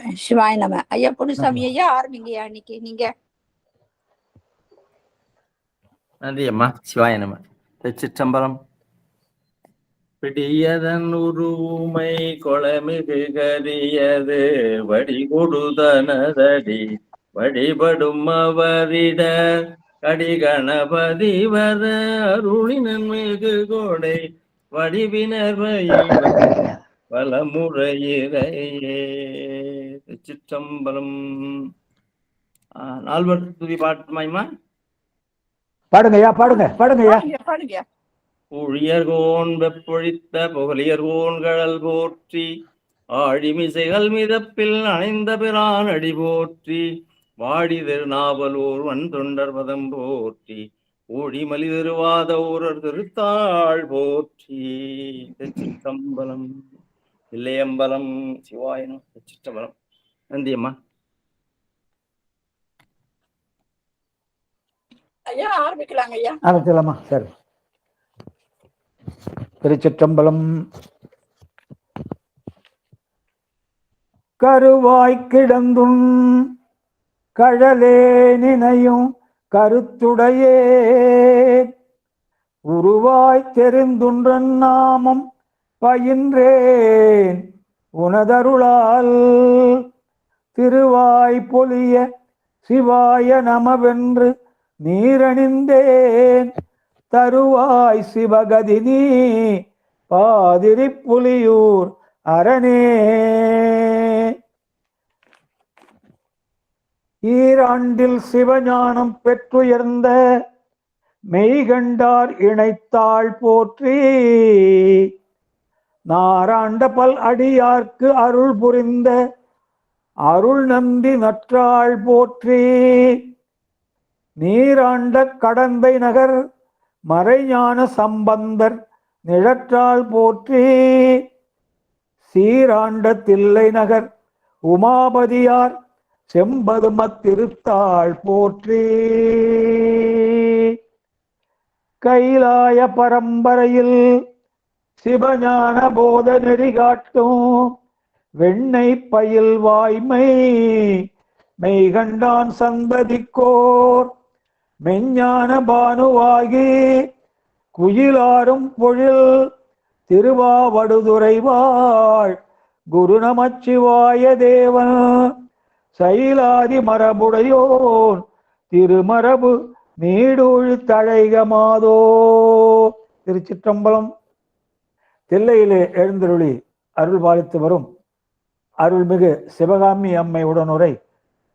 சிவாய் நம. ஐயா பொன்னுசாமி நம்ம ஐயா ஆரம்பிங்கய்யா இன்னைக்கு நீங்க. நன்றி அம்மா. சிவாய நம. திருச்சிற்றம்பலம். பிடியதன் உருமை கொளமிகு கரியது வடிகொடுதனதடி வழிபடும் அவரிட கடிகணபதி வர அருளினன் மிகு கோடை வடிவினர் பலமுறையிறையே. திருச்சிற்றம்பலம். நால்வர் துதி பாட்டுமாய்மா? பாடுங்கய்யா, பாடுங்க பாடுங்கய்யா. பாடுங்க. ஊழியர்கோன் வெப்பொழித்த புகழியர்கோன் கழல் போற்றி ஆழிமிசைகள் மிதப்பில் அணைந்த பிரான் அடி போற்றி வாடி திருநாவலூர் வன் தொண்டர் பதம் போற்றி ஊழி மலி திருவாத ஊரர் திருத்தாள் போற்றி. திருச்சிற்றம்பலம். இல்லையம்பலம். சிவாயனம். திருச்சிற்றம்பலம். நன்றி அம்மா. ஐயா ஆரம்பிக்கலாங்க ஐயா. ஆரம்பிக்கலாமா? சரி. திருச்சிற்றம்பலம். கருவாய் கிடந்துன் கழலே நினையும் கருத்துடையே உருவாய் தெரிந்துன்றன் நாமம் பயின்றேன் உனதருளால் திருவாய் பொலிய சிவாய நமவென்று நீரணிந்தேன் தருவாய் சிவகதினி பாதிரி புலியூர் அரணே. ஈராண்டில் சிவஞானம் பெற்றுயர்ந்த மெய்கண்டார் இணைத்தாள் போற்றி நாராண்ட பல் அடியார்க்கு அருள் புரிந்த அருள் நந்தி நற்றாள் போற்றி நீராண்ட கடந்தை நகர் மறைஞான சம்பந்தர் நிழற்றாள் போற்றி சீராண்ட தில்லை நகர் உமாபதியார் செம்பதும திருத்தாள் போற்றி கைலாய பரம்பரையில் சிவஞான போத நெறி காட்டும் வெண்ணை பயில் வாய்மை மெய்கண்டான் சந்ததிக்கோர் மெஞ்ஞான பானுவாகி குயிலாரும் பொழில் திருவாவடுதுறை வாழ் குரு நமச்சிவாய தேவன் சைலாதி மரபுடையோன் திருமரபு நீடூழி தழைக மாதோ. திருச்சிற்றம்பலம். தில்லையிலே எழுந்தருளி அருள் பாலித்து வரும் அருள்மிகு சிவகாமி அம்மை உடனுரை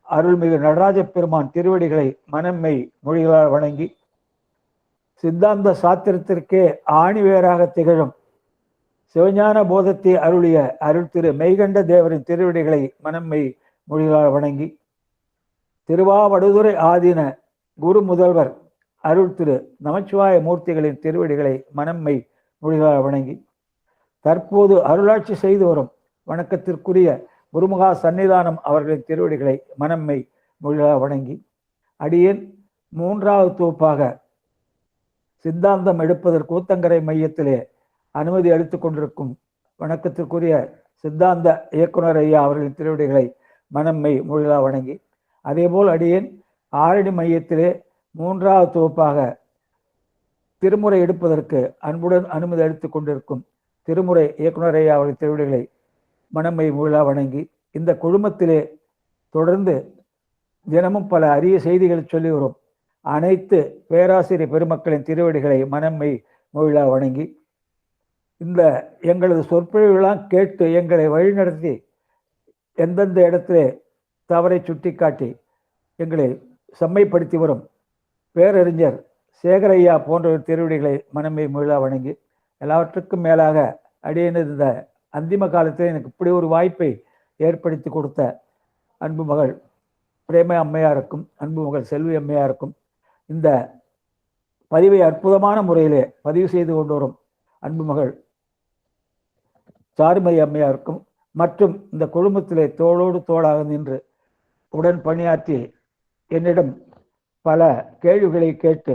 அருள்மிகு நடராஜ பெருமான் திருவடிகளை மனம்மை மொழிகளால் வணங்கி சித்தாந்த சாத்திரத்திற்கே ஆணிவேராக திகழும் சிவஞான போதத்தை அருளிய அருள் திரு மெய்கண்ட தேவரின் திருவடிகளை மனம்மை மொழிகளால் வணங்கி திருவாவடுதுறை ஆதீன குரு முதல்வர் அருள் திரு நமச்சிவாய மூர்த்திகளின் திருவடிகளை மனம்மை மொழிகளால் வணங்கி தற்போது அருளாட்சி செய்து வரும் வணக்கத்திற்குரிய குருமுகா சன்னிதானம் அவர்களின் திருவடிகளை மனம்மை மொழிகளால் வணங்கி அடியேன் மூன்றாவது தொகுப்பாக சித்தாந்தம் எடுப்பதற்கு ஊத்தங்கரை மையத்திலே அனுமதி அளித்துக் கொண்டிருக்கும் வணக்கத்திற்குரிய சித்தாந்த இயக்குனர் ஐயா அவர்களின் திருவடிகளை மனம்மை மொழிகளால் வணங்கி அதேபோல் அடியேன் ஆரணி மையத்திலே மூன்றாவது தொகுப்பாக திருமுறை எடுப்பதற்கு அன்புடன் அனுமதி அளித்துக் கொண்டிருக்கும் திருமுறை இயக்குனர் ஐயா அவர்களின் திருவடிகளை மனம்மை மொழிகளால் வணங்கி இந்த குழுமத்திலே தொடர்ந்து தினமும் பல அரிய செய்திகளை சொல்லி வரும் அனைத்து பேராசிரியர் பெருமக்களின் திருவடிகளை மனம்மை மொழிகளால் வணங்கி இந்த எங்களது சொற்பொழிவுகளாம் கேட்டு எங்களை வழிநடத்தி எந்தெந்த இடத்திலே தவறை சுட்டிக்காட்டி எங்களை செம்மைப்படுத்தி வரும் பேரறிஞர் சேகரையா போன்ற திருவடிகளை மனம்மை மொழிகளால் வணங்கி எல்லாவற்றுக்கும் மேலாக அடியேனது இந்த அந்திம காலத்தில் எனக்கு இப்படி ஒரு வாய்ப்பை ஏற்படுத்தி கொடுத்த அன்பு மகள் பிரேம அம்மையாருக்கும் அன்பு மகள் செல்வி அம்மையாருக்கும் இந்த பதிவை அற்புதமான முறையிலே பதிவு செய்து கொண்டு வரும் அன்பு மகள் சாருமதி அம்மையாருக்கும் மற்றும் இந்த குழுமத்திலே தோளோடு தோளாக நின்று உடன் பணியாற்றி என்னிடம் பல கேள்விகளை கேட்டு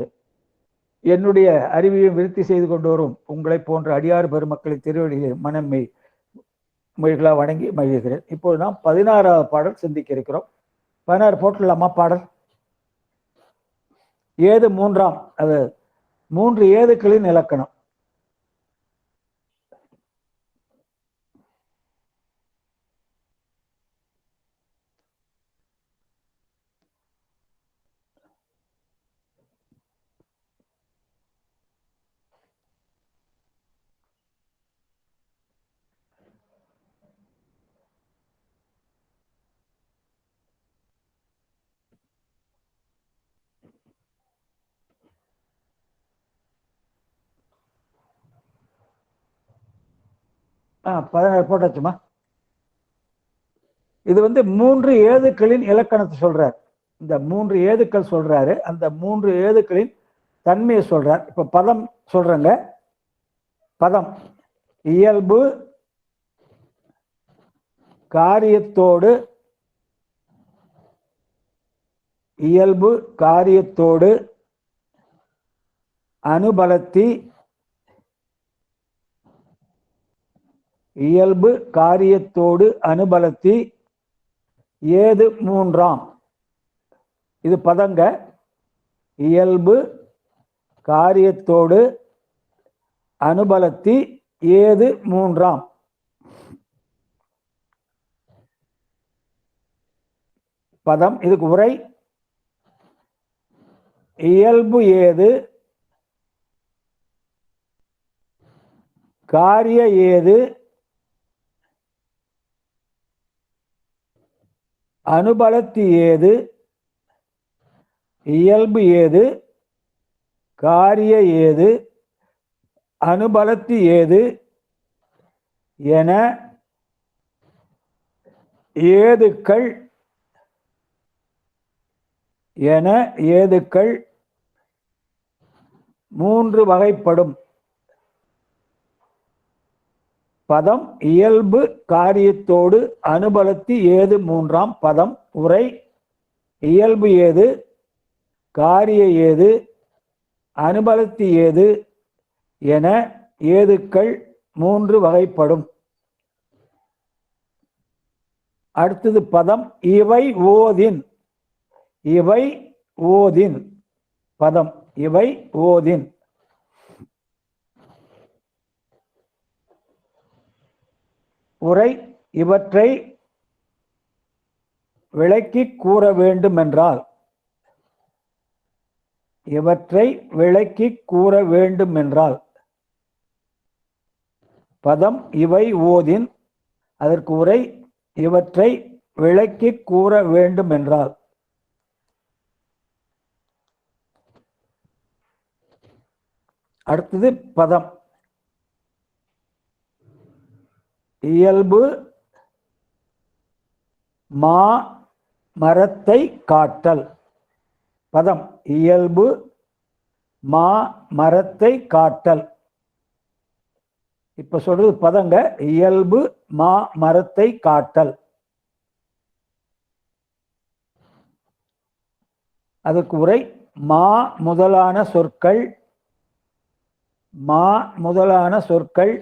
என்னுடைய அறிவையும் விருத்தி செய்து கொண்டு வரும் உங்களை போன்ற அடியார் பெருமக்களின் திருவடிகளை மனம்மை மொழிகளாக வணங்கி மகிழ்கிறேன். இப்போது நாம் 16வது பாடல் சிந்திக்க இருக்கிறோம். 16 போட்டுடலாமா பாடல்? ஏது மூன்றாம், அது 3 ஏதுக்களின் இலக்கணம். ஆ 16 போட்டாச்சுமா. இது 3 ஏதுக்களின் இலக்கணத்தை சொல்றார். இந்த 3 ஏதுக்கள் சொல்றாரு. அந்த 3 ஏதுக்களின் தன்மையை சொல்றார். இப்ப பதம் சொல்றேங்க. பதம் இயல்பு காரியத்தோடு, இயல்பு காரியத்தோடு அனுபலத்தி, இயல்பு காரியத்தோடு அனுபலத்தி ஏது மூன்றாம். இது பதங்க. இயல்பு காரியத்தோடு அனுபலத்தி ஏது மூன்றாம். பதம். இதுக்கு உரை இயல்பு ஏது, காரிய ஏது, அனுபலத்தி ஏது, இயல்பு ஏது, காரிய ஏது, அனுபலத்தி ஏது என ஏதுக்கள் மூன்று வகைப்படும். பதம் இயல்பு காரியத்தோடு அனுபலத்தி ஏது மூன்றாம். பதம். உரை இயல்பு ஏது, காரிய ஏது, அனுபலத்தி ஏது என ஏதுக்கள் மூன்று வகைப்படும். அடுத்தது பதம் இவை ஓதின். இவை ஓதின். பதம் இவை ஓதின். உரை இவற்றை விளக்கி கூற வேண்டுமென்றால், இவற்றை விளக்கி கூற வேண்டுமென்றால். பதம் இவை ஓதின். அதற்கு உரை இவற்றை விளக்கி கூற வேண்டுமென்றால். அடுத்தது பதம் இயல்பு மா மரத்தை காட்டல். பதம் இயல்பு மா மரத்தை காட்டல். இப்ப சொல்றது பதங்க. இயல்பு மா மரத்தை காட்டல். அதுக்கு உரை மா முதலான சொற்கள், மா முதலான சொற்கள்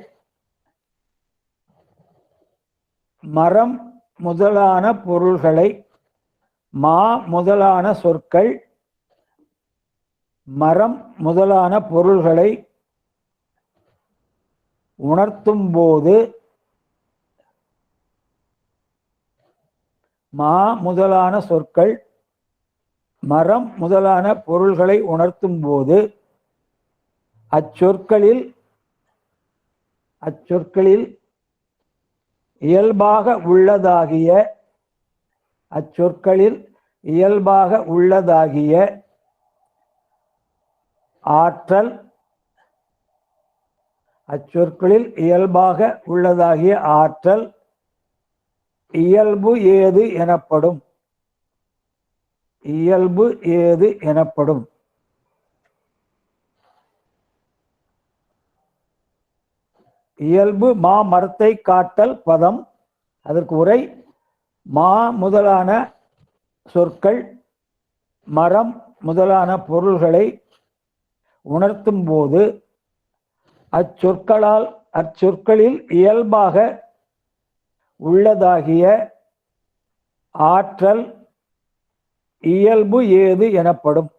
மரம் முதலான பொருள்களை, மா முதலான சொற்கள் மரம் முதலான பொருள்களை உணர்த்தும் போது, மா முதலான சொற்கள் மரம் முதலான பொருள்களை உணர்த்தும் போது அச்சொற்களில் இயல்பாக உள்ளதாகிய, அச்சொற்களில் இயல்பாக உள்ளதாகிய ஆற்றல், அச்சொற்களில் இயல்பாக உள்ளதாகிய ஆற்றல் இயல்பு ஏது எனப்படும். இயல்பு ஏது எனப்படும். இயல்பு மா மரத்தை காட்டல். பதம். அதற்கு உரை மா முதலான சொற்கள் மரம் முதலான பொருள்களை உணர்த்தும் போது அச்சொற்களில் இயல்பாக உள்ளதாகிய ஆற்றல் இயல்பு ஏது எனப்படும்.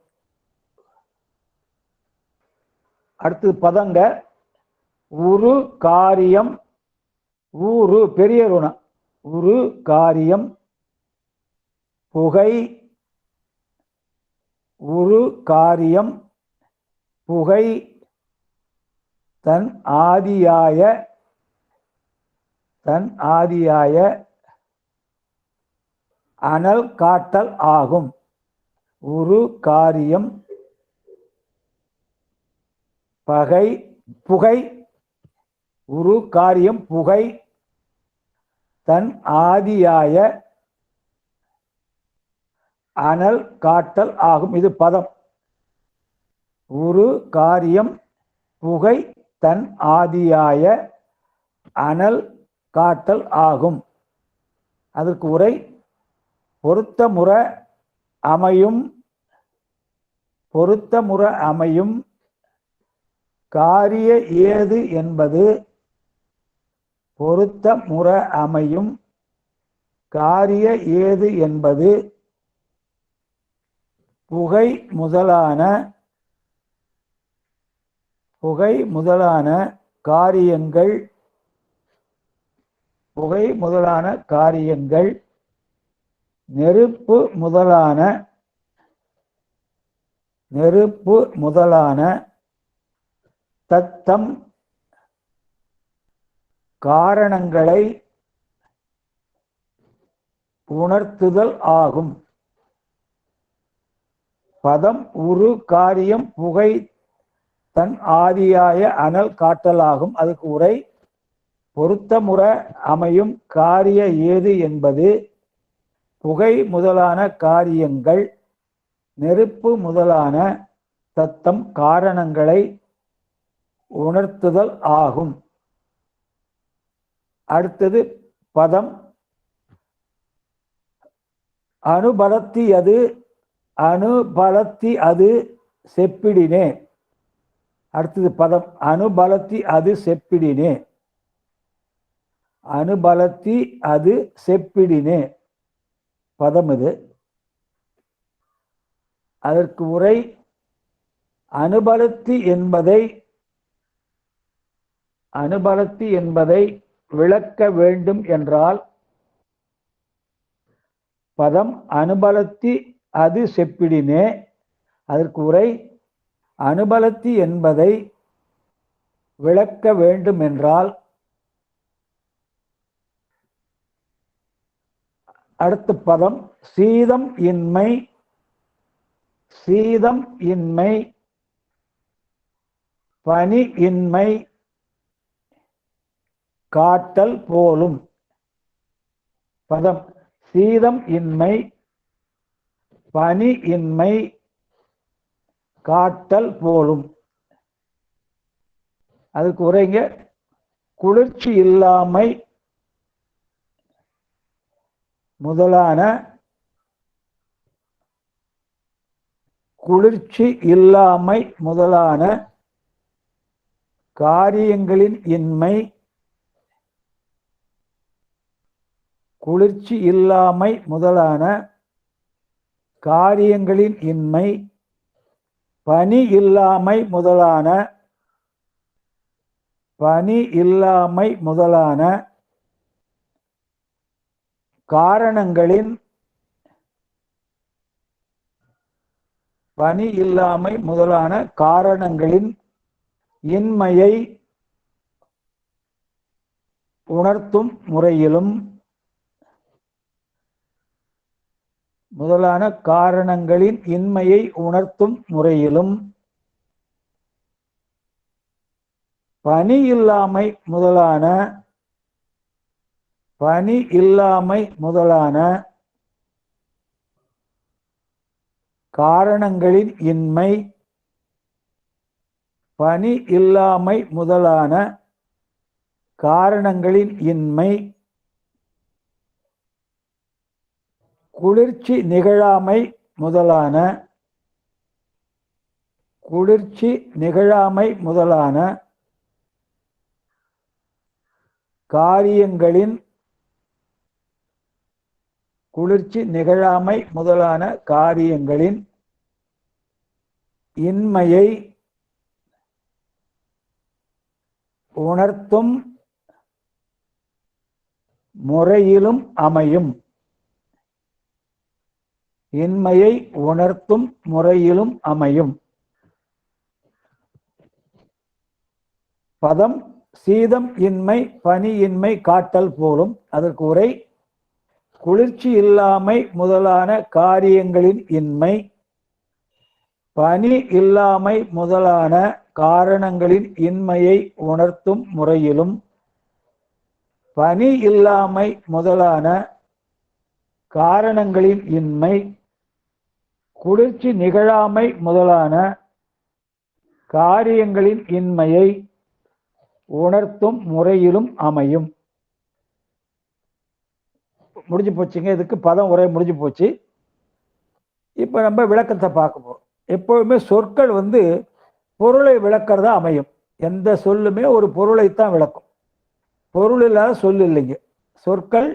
அடுத்தது பதங்க. உரு காரியம், ஊரு பெரிய ருண, உரு காரியம் புகை, உரு காரியம் புகை தன் ஆதியாய அனல் காட்டல் ஆகும். உரு காரியம் புகை, உரு காரியம் புகை தன் ஆதியாய அனல் காட்டல் ஆகும். இது பதம். உரு காரியம் புகை தன் ஆதியாய அனல் காட்டல் ஆகும். அதற்கு உரை. பொருத்தமுற அமையும் காரிய ஏது என்பது, பொருத்தமுற அமையும் காரிய ஏது என்பது புகை முதலான காரியங்கள் நெருப்பு முதலான தத்தம் காரணங்களை உணர்த்துதல் ஆகும். பதம். உரு காரியம் புகை தன் ஆதியாய அனல் காட்டலாகும். அதுக்கு உரை. பொருத்தமுற அமையும் காரிய ஏது என்பது புகை முதலான காரியங்கள் நெருப்பு முதலான தத்தம் காரணங்களை உணர்த்துதல் ஆகும். அடுத்தது பதம். அனுபலத்தி அது செப்பிடினே. அடுத்தது பதம். அனுபலத்தி அது செப்பிடினே பதம் இது. அதற்கு உரை. அனுபலத்தி என்பதை விளக்க வேண்டும் என்றால் பதம். அனுபலத்தி அது செப்பிடினே. அதற்கு உரை. அனுபலத்தி என்பதை விளக்க வேண்டும் என்றால் அடுத்த பதம். சீதம் இன்மை பனி இன்மை காட்டல் போலும். பதம். சீதம் இன்மை பனி இன்மை காட்டல் போலும். அதுக்கு உரைங்க. குளிர்ச்சி இல்லாமை முதலான காரியங்களின் இன்மை, குளிர்ச்சி இல்லாமை முதலான காரியங்களின் இன்மை, பனி இல்லாமை முதலான காரணங்களின் இன்மையை உணர்த்தும் முறையிலும் பனி இல்லாமை முதலான காரணங்களின் இன்மை, பனி இல்லாமை முதலான காரணங்களின் இன்மை, குளிர்ச்சி நிகழாமை முதலான காரியங்களின் குளிர்ச்சி நிகழாமை முதலான காரியங்களின் இன்மையை உணர்த்தும் முறையிலும் அமையும். இன்மையை உணர்த்தும் முறையிலும் அமையும். பதம் சீதம் இன்மை பனி இன்மை காட்டல் போலும். அதற்கு உரை குளிர்ச்சி இல்லாமை முதலான காரியங்களின் இன்மை பனி இல்லாமை முதலான காரணங்களின் இன்மையை உணர்த்தும் முறையிலும் பனி இல்லாமை முதலான காரணங்களின் இன்மை குளிர்ச்சி நிகழாமை முதலான காரியங்களின் இன்மையை உணர்த்தும் முறையிலும் அமையும். முடிஞ்சு போச்சுங்க. இதுக்கு பதம் உரை முடிஞ்சு போச்சு. இப்போ நம்ம விளக்கத்தை பார்க்க போறோம். எப்பொழுதுமே சொற்கள் பொருளை விளக்கிறதா அமையும். எந்த சொல்லுமே ஒரு பொருளைத்தான் விளக்கும். பொருள் இல்லாத சொல் இல்லைங்க. சொற்கள்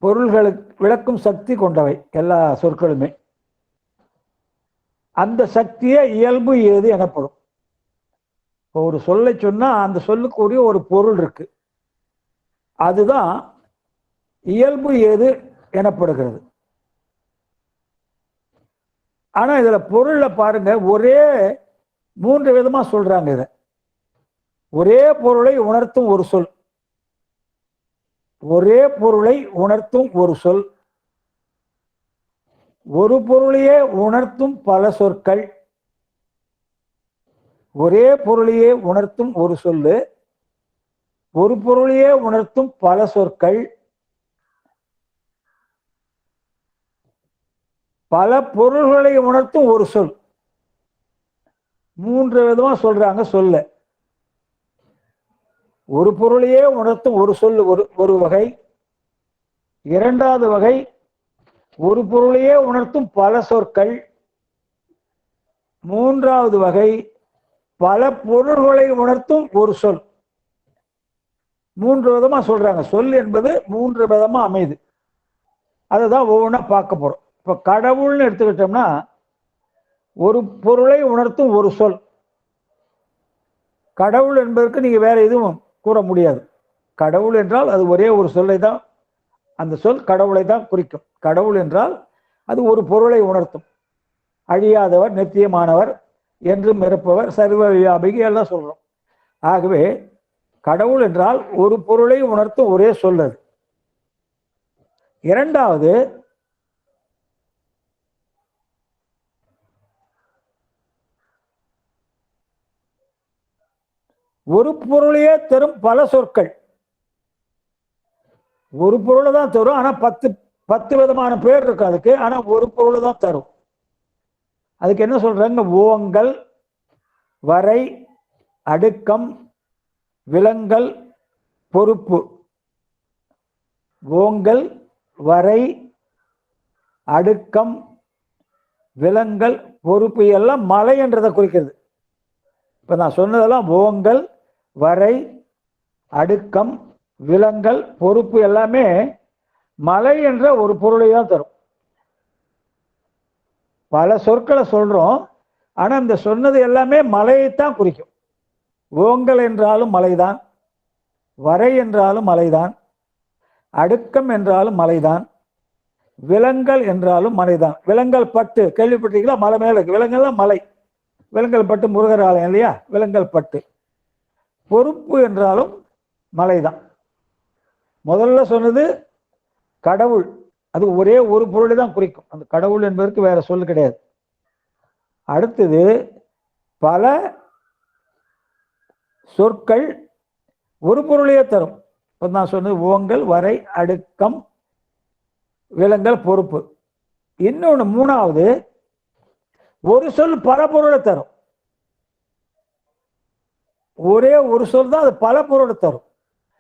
பொருள்களுக்கு விளக்கும் சக்தி கொண்டவை. எல்லா சொற்களுமே அந்த சக்தியே இயல்பு ஏது எனப்படும். ஒரு சொல்லை சொன்னா அந்த சொல்லுக்குரிய ஒரு பொருள் இருக்கு. அதுதான் இயல்பு ஏது எனப்படுகிறது. ஆனா இதுல பொருள்ல பாருங்க, ஒரே 3 விதமா சொல்றாங்க. இத ஒரே பொருளை உணர்த்தும் ஒரு சொல், ஒரே பொருளை உணர்த்தும் ஒரு சொல், ஒரு பொருளையே உணர்த்தும் பல சொற்கள், ஒரே பொருளையே உணர்த்தும் ஒரு சொல்லு, ஒரு பொருளையே உணர்த்தும் பல சொற்கள், பல பொருள்களை உணர்த்தும் ஒரு சொல். 3 விதமா சொல்றாங்க சொல்ல. ஒரு பொருளையே உணர்த்தும் ஒரு சொல் ஒரு வகை. இரண்டாவது வகை ஒரு பொருளையே உணர்த்தும் பல சொற்கள். மூன்றாவது வகை பல பொருள்களை உணர்த்தும் ஒரு சொல். 3 விதமா சொல்றாங்க. சொல் என்பது 3 விதமா அமையுது. அதுதான் ஒவ்வொன்றா பார்க்க போறோம். இப்ப கடவுள்னு எடுத்துக்கிட்டோம்னா ஒரு பொருளை உணர்த்தும் ஒரு சொல். கடவுள் என்பதற்கு நீங்க வேற எதுவும் கூற முடியாது. கடவுள் என்றால் அது ஒரே ஒரு சொல்லை தான், அந்த சொல் கடவுளை தான் குறிக்கும். கடவுள் என்றால் அது ஒரு பொருளை உணர்த்தும். அழியாதவர், நித்தியமானவர், என்றும் இருப்பவர், சர்வ வியாபிகி எல்லாம் சொல்றோம். ஆகவே கடவுள் என்றால் ஒரு பொருளை உணர்த்தும் ஒரே சொல் அது. இரண்டாவது ஒரு பொருளையே தரும் பல சொற்கள். ஒரு பொருளை தான் தரும், ஆனா 10 விதமான பேர் இருக்கு அதுக்கு. ஆனா ஒரு பொருளை தான் தரும். அதுக்கு என்ன சொல்றாங்க? ஓங்கல், வரை, அடுக்கம், விலங்கல், பொறுப்பு. ஓங்கல், வரை, அடுக்கம், விலங்கல், பொறுப்பு எல்லாம் மலை என்றதை குறிக்கிறது. இப்ப நான் சொன்னதெல்லாம் ஓங்கல், வரை, அடுக்கம், விலங்கல், பொறுப்பு எல்லாமே மலை என்ற ஒரு பொருளை தான் தரும். பல சொற்களை சொல்றோம், ஆனா இந்த சொன்னது எல்லாமே மலையைத்தான் குறிக்கும். ஓங்கல் என்றாலும் மலைதான், வரை என்றாலும் மலைதான், அடுக்கம் என்றாலும் மலைதான், விலங்கல் என்றாலும் மலைதான். விலங்கல் பட்டு கேள்விப்பட்டீங்களா? மலை மேல இருக்கு. விலங்கல் மலை. விலங்கல் பட்டு முருகர் ஆலயம் இல்லையா? விலங்கல் பட்டு. பொறுப்பு என்றாலும் மலைதான். முதல்ல சொன்னது கடவுள், அது ஒரே ஒரு பொருளை தான் குறிக்கும். அந்த கடவுள் என்பதற்கு வேற சொல் கிடையாது. அடுத்தது பல சொற்கள் ஒரு பொருளையே தரும். இப்போ நான் சொன்னது ஓங்கல், வரை, அடுக்கம், விலங்கல், பொறுப்பு. இன்னொன்று மூணாவது ஒரு சொல் பல பொருளை தரும். ஒரே ஒரு சொல் தான் அது பல பொருளை தரும்.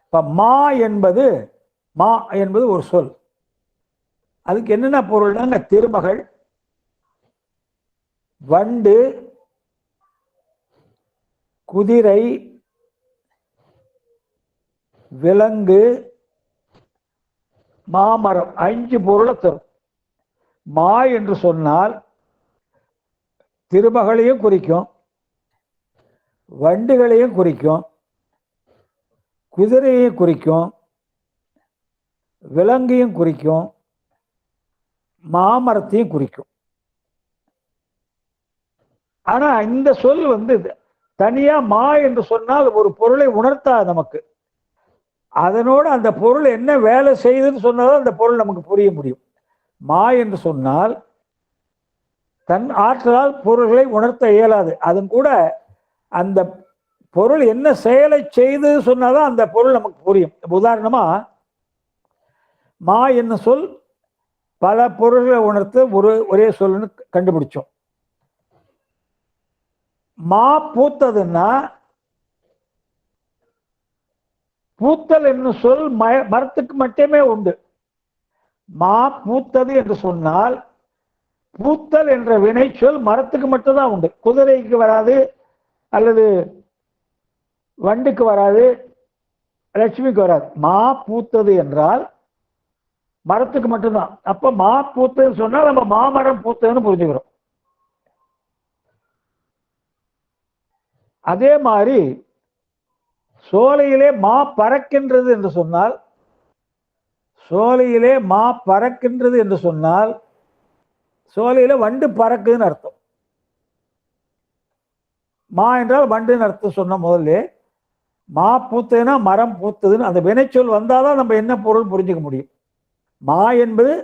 இப்ப மா என்பது ஒரு சொல். அதுக்கு என்னென்ன பொருள்னாங்க? திருமகள், வண்டு, குதிரை, விலங்கு, மாமரம் 5 பொருளை தரும். மா என்று சொன்னால் திருமகளையும் குறிக்கும், வண்டுகளையும் குறிக்கும், குதிரையையும் குறிக்கும், விலங்கையும் குறிக்கும், மாமரத்தையும் குறிக்கும். ஆனா இந்த சொல் தனியா மா என்று சொன்னால் ஒரு பொருளை உணர்த்தாது நமக்கு. அதனோடு அந்த பொருள் என்ன வேலை செய்யுதுன்னு சொன்னாதான் அந்த பொருள் நமக்கு புரிய முடியும். மா என்று சொன்னால் தன் ஆற்றலால் பொருள்களை உணர்த்த இயலாது. அதன் கூட அந்த பொருள் என்ன செயலை செய்து சொன்னாதான் அந்த பொருள் நமக்கு புரியும். உதாரணமா மா என்ன சொல் பல பொருள்களை உணர்த்த ஒரே சொல்லுன்னு கண்டுபிடிச்சோம். மா பூத்ததுன்னா பூத்தல் என்னும் சொல் மரத்துக்கு மட்டுமே உண்டு. மா பூத்தது என்று சொன்னால் பூத்தல் என்ற வினை சொல் மரத்துக்கு மட்டும்தான் உண்டு. குதிரைக்கு வராது, அல்லது வண்டுக்கு வராது, லட்சுமிக்கு வராது. மா பூத்தது என்றால் மரத்துக்கு மட்டும்தான். அப்ப மா பூத்ததுன்னு சொன்னால் நம்ம மாமரம் பூத்ததுன்னு புரிஞ்சுக்கிறோம். அதே மாதிரி சோலையிலே மா பறக்கின்றது என்று சொன்னால், சோலையிலே மா பறக்கின்றது என்று சொன்னால் சோலையில வண்டு பறக்குதுன்னு அர்த்தம். மா என்றால் வண்டுன்னு அர்த்தம் சொன்ன முதல்ல. மா பூத்ததுன்னா மரம் பூத்ததுன்னு அந்த வினைச்சொல் வந்தாதான் நம்ம என்ன பொருள் புரிஞ்சுக்க முடியும். மா என்பது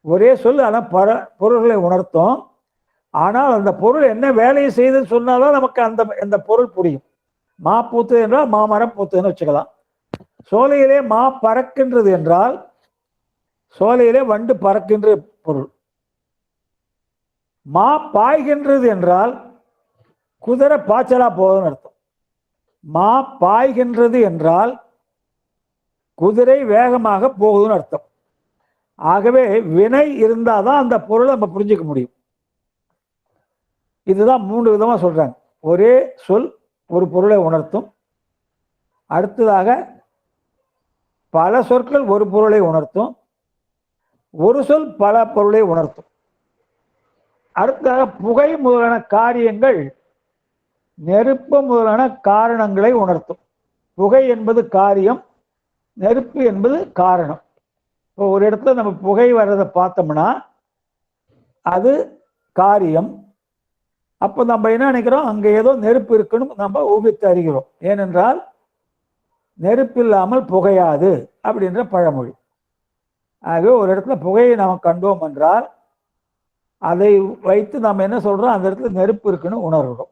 ஒரே சொல், ஆனால் பொருள்களை உணர்த்தும். ஆனால் அந்த பொருள் என்ன வேலையை செய்துன்னு சொன்னாலும் நமக்கு அந்த பொருள் புரியும். மா பூத்தது என்றால் மாமரம் பூத்ததுன்னு வச்சுக்கலாம். சோலையிலே மா பறக்கின்றது என்றால் சோலையிலே வண்டு பறக்கின்ற பொருள். மா பாய்கின்றது என்றால் குதிரை பாய்ச்சலா போகுதுன்னு அர்த்தம். மா பாய்கின்றது என்றால் குதிரை வேகமாக போகுதுன்னு அர்த்தம். ஆகவே வினை இருந்தாதான் அந்த பொருளை நம்ம புரிஞ்சுக்க முடியும். இதுதான் 3 விதமா சொல்றாங்க. ஒரே சொல் ஒரு பொருளை உணர்த்தும். அடுத்ததாக பல சொற்கள் ஒரு பொருளை உணர்த்தும். ஒரு சொல் பல பொருளை உணர்த்தும். அடுத்ததாக புகை முதலான காரியங்கள் நெருப்பு முதலான காரணங்களை உணர்த்தும். புகை என்பது காரியம், நெருப்பு என்பது காரணம். இப்போ ஒரு இடத்துல நம்ம புகை வர்றதை பார்த்தோம்னா அது காரியம். அப்போ நம்ம என்ன நினைக்கிறோம், அங்கே ஏதோ நெருப்பு இருக்குன்னு நம்ம ஊகித்து அறிகிறோம். ஏனென்றால் நெருப்பு இல்லாமல் புகையாது அப்படின்ற பழமொழி. ஆகவே ஒரு இடத்துல புகையை நாம் கண்டோம் என்றால் அதை வைத்து நாம் என்ன சொல்றோம், அந்த இடத்துல நெருப்பு இருக்குன்னு உணர்கிறோம்.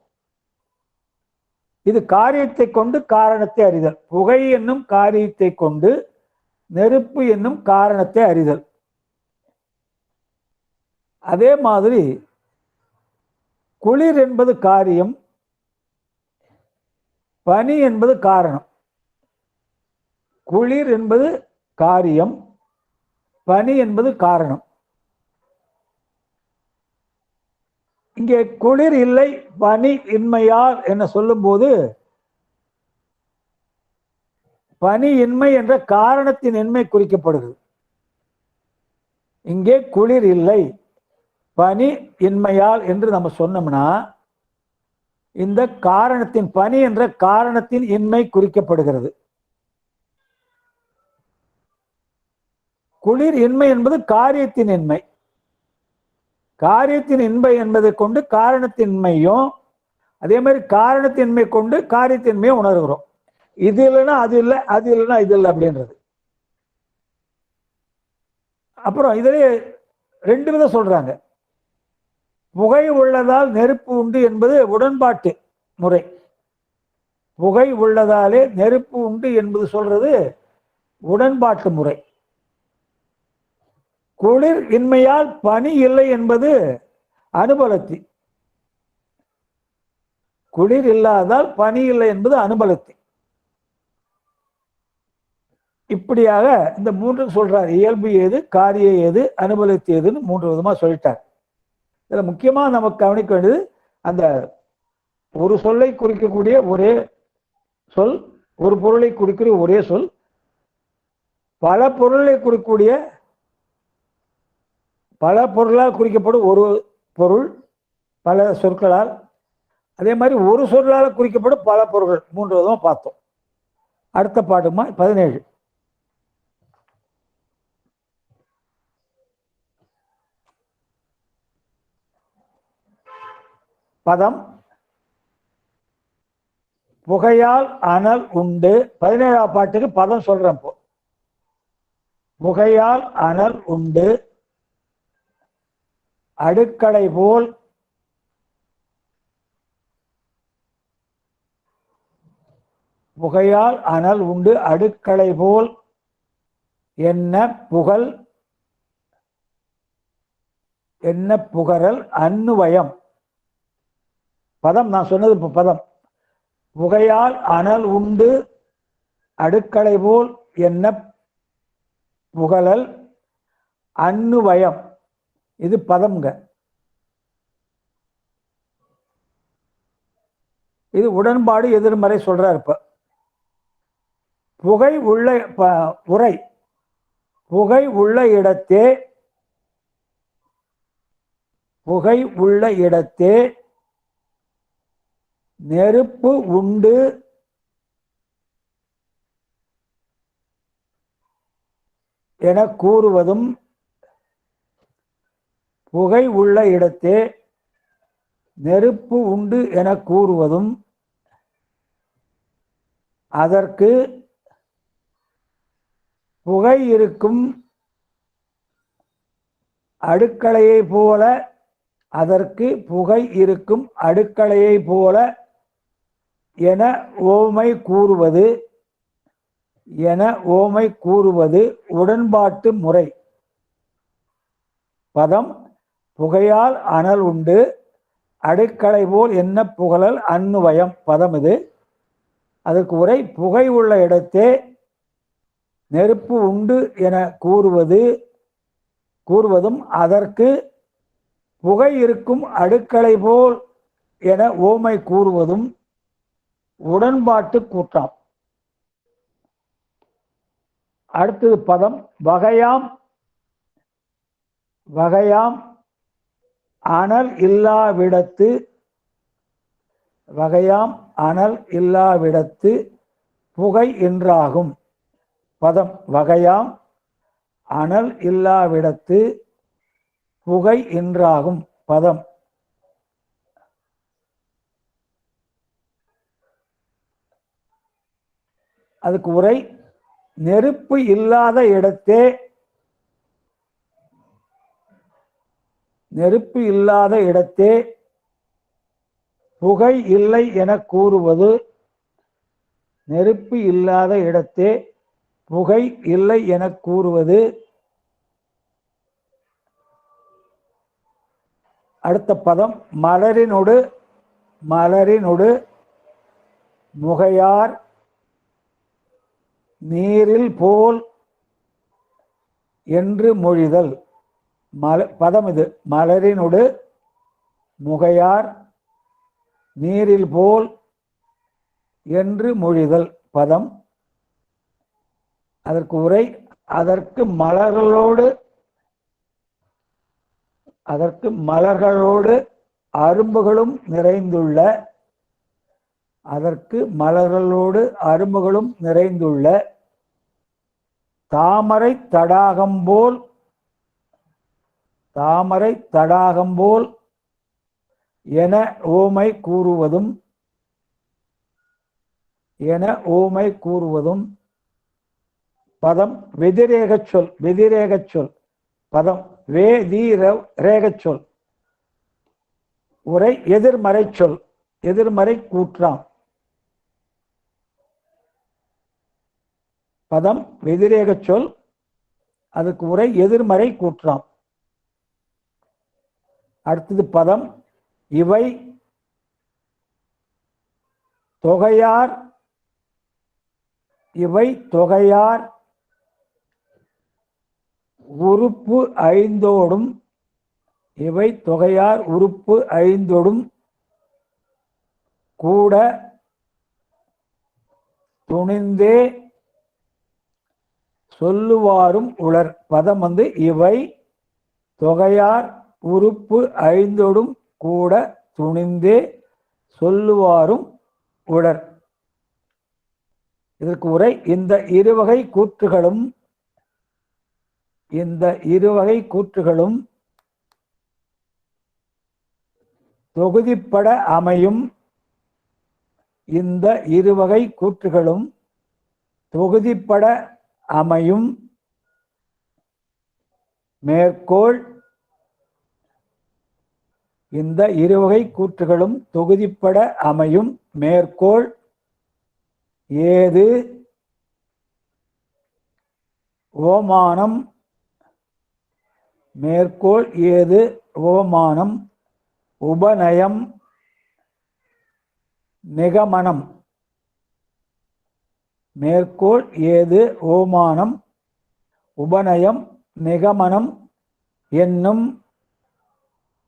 இது காரியத்தை கொண்டு காரணத்தை அறிதல். புகை என்னும் காரியத்தை கொண்டு நெருப்பு என்னும் காரணத்தை அறிதல். அதே மாதிரி குளிர் என்பது காரியம், பனி என்பது காரணம். குளிர் என்பது காரியம், பனி என்பது காரணம். இங்கே குளிர் இல்லை பனி இன்மையால் என்ன சொல்லும்போது பனி இன்மை என்ற காரணத்தின் இன்மை குறிக்கப்படுகிறது. இங்கே குளிர் இல்லை பனி இன்மையால் என்று நம்ம சொன்னோம்னா இந்த காரணத்தின் பனி என்ற காரணத்தின் இன்மை குறிக்கப்படுகிறது. குளிர் இன்மை என்பது காரியத்தின் இன்மை. காரியத்தின் இன்மை என்பதை கொண்டு காரணத்தின்மையும், அதே மாதிரி காரணத்தின்மை கொண்டு காரியத்தின்மையும் உணர்கிறோம். இது இல்லைன்னா அது இல்லை, அது இல்லைன்னா இது இல்லை அப்படின்றது. அப்புறம் இதிலே 2 விதம் சொல்றாங்க. புகை உள்ளதால் நெருப்பு உண்டு என்பது உடன்பாட்டு முறை. புகை உள்ளதாலே நெருப்பு உண்டு என்பது சொல்றது உடன்பாட்டு முறை. குளிர் இன்மையால் பனி இல்லை என்பது அனுபலத்தி. குளிர் இல்லாதால் பனி இல்லை என்பது அனுபலத்தி. இப்படியாக இந்த 3 சொல்றார். இயல்பு ஏது, காரிய ஏது, அனுபலத்தி ஏதுன்னு 3 விதமா சொல்லிட்டார். இதுல முக்கியமா நமக்கு கவனிக்க வேண்டியது அந்த ஒரு சொல்லை குறிக்கக்கூடிய ஒரே சொல், ஒரு பொருளை குறிக்கிற ஒரே சொல், பல பொருளை குறிக்கக்கூடிய பல பொருளால் குறிக்கப்படும் ஒரு பொருள் பல சொற்களால், அதே மாதிரி ஒரு சொல்லால் குறிக்கப்படும் பல பொருள்கள், 3 விதமாக பார்த்தோம். அடுத்த பாட்டுமா 17. பதம் புகையால் அனல் உண்டு. 17ஆம் பாட்டுக்கு பதம் சொல்றேன். இப்போ புகையால் அனல் உண்டு அடுக்களை போல் புகையால் அனல் உண்டு அடுக்களை போல் என்ன புகழ் என்ன புகழல் அன்னுவயம். பதம் நான் சொன்னது இப்போ பதம். புகையால் அனல் உண்டு அடுக்களை போல் என்ன புகழல் அன்னுவயம். இது பதம்ங்க. இது உடன்பாடு எதிர்மறை சொல்றார். இப்ப புகை உள்ள உரை புகை உள்ள இடத்தே புகை உள்ள இடத்தே நெருப்பு உண்டு என கூறுவதும் புகை உள்ள இடத்தே நெருப்பு உண்டு என கூறுவதும் அதற்கு புகை இருக்கும் அடுக்களையை போல அதற்கு புகை இருக்கும் அடுக்களையை போல என ஓமை கூறுவது உடன்பாட்டு முறை. பதம் புகையால் அனல் உண்டு அடுக்களை போல் என்ன புகழல் அன்னுவயம். பதம் இது. அதற்கு உரை புகை உள்ள இடத்தே நெருப்பு உண்டு என கூறுவதும் அதற்கு புகை இருக்கும் அடுக்களை போல் என ஓமை கூறுவதும் உடன்பாட்டு கூற்றாம். அடுத்தது பதம் வகையாம் அனல் இல்லாவிடத்து புகை என்றாகும். பதம் வகையாம் அனல் இல்லாவிடத்து புகை என்றாகும். பதம் அதுக்கு உரை நெருப்பு இல்லாத இடத்தே புகை இல்லை என கூறுவது நெருப்பு இல்லாத இடத்தே புகை இல்லை என கூறுவது. அடுத்த பதம் மலரினொடு முகையார் நீரில் போல் என்று மொழிதல். பதம் இது. மலரினொடு முகையார் நீரில் போல் என்று மொழிதல். பதம். அதற்கு உரை அதற்கு மலர்களோடு அரும்புகளும் நிறைந்துள்ள தாமரை தடாகம் போல் என ஓமை கூறுவதும். பதம் வெதிரேகச் சொல். பதம் ரேகச் சொல். உரை எதிர்மறை கூற்றாம். பதம் வெதிரேகச் சொல். அதுக்கு உரை எதிர்மறை கூற்றாம். அடுத்தது பதம் இவை தொகையார் உறுப்பு ஐந்தோடும் கூட துணிந்தே சொல்லுவாரும் உளர். பதம் இவை தொகையார் உறுப்பு ஐந்தொடும் கூட துணிந்தே சொல்லுவாரும் உளர். இதற்கு உரை, இந்த இருவகை கூற்றுகளும் தொகுதிப்பட அமையும். இந்த இருவகை கூற்றுகளும் தொகுதிப்பட அமையும். மேற்கோள், இந்த இருவகை கூற்றுகளும் தொகுதிப்பட அமையும். மேற்கோள், ஏது ஓமானம். மேற்கோள், ஏது ஓமானம். உபநயம் நிகமனம். மேற்கோள், ஏது ஓமானம் உபநயம் நிகமனம் என்னும்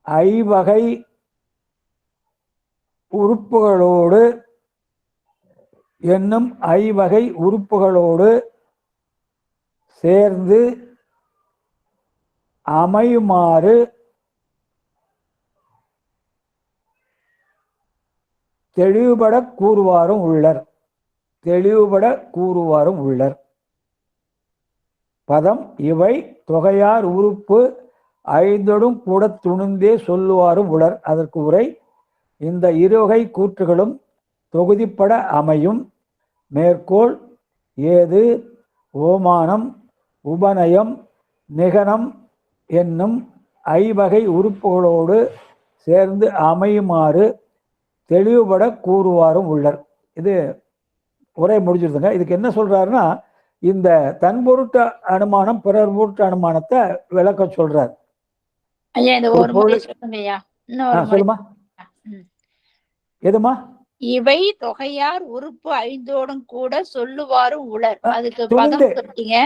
ஐவகை உறுப்புகளோடு சேர்ந்து அமையுமாறு தெளிவுபட கூறுவாரும் உள்ளர். பதம் இவை தொகையார் உறுப்பு ஐந்தொடும் கூட துணிந்தே சொல்லுவாரும் உளர். அதற்கு உரை, இந்த இருவகை கூற்றுகளும் தொகுதிப்பட அமையும். மேற்கோள், ஏது ஓமானம் உபநயம் நிகனம் என்னும் ஐவகை உறுப்புகளோடு சேர்ந்து அமையுமாறு தெளிவுபட கூறுவாரும் உள்ளர். இது உரை முடிஞ்சிருதுங்க. இதுக்கு என்ன சொல்றாருன்னா, இந்த தன்பொருட்டு அனுமானம் பிறர் பொருட்டு அனுமானத்தை விளக்க சொல்றார். சொல்லுமா, எதுமா? இவை தொகையார் உறுப்பு ஐந்தோடும் கூட சொல்லுவாரும் உளர். அதுக்கு பதம் சொல்றீங்க,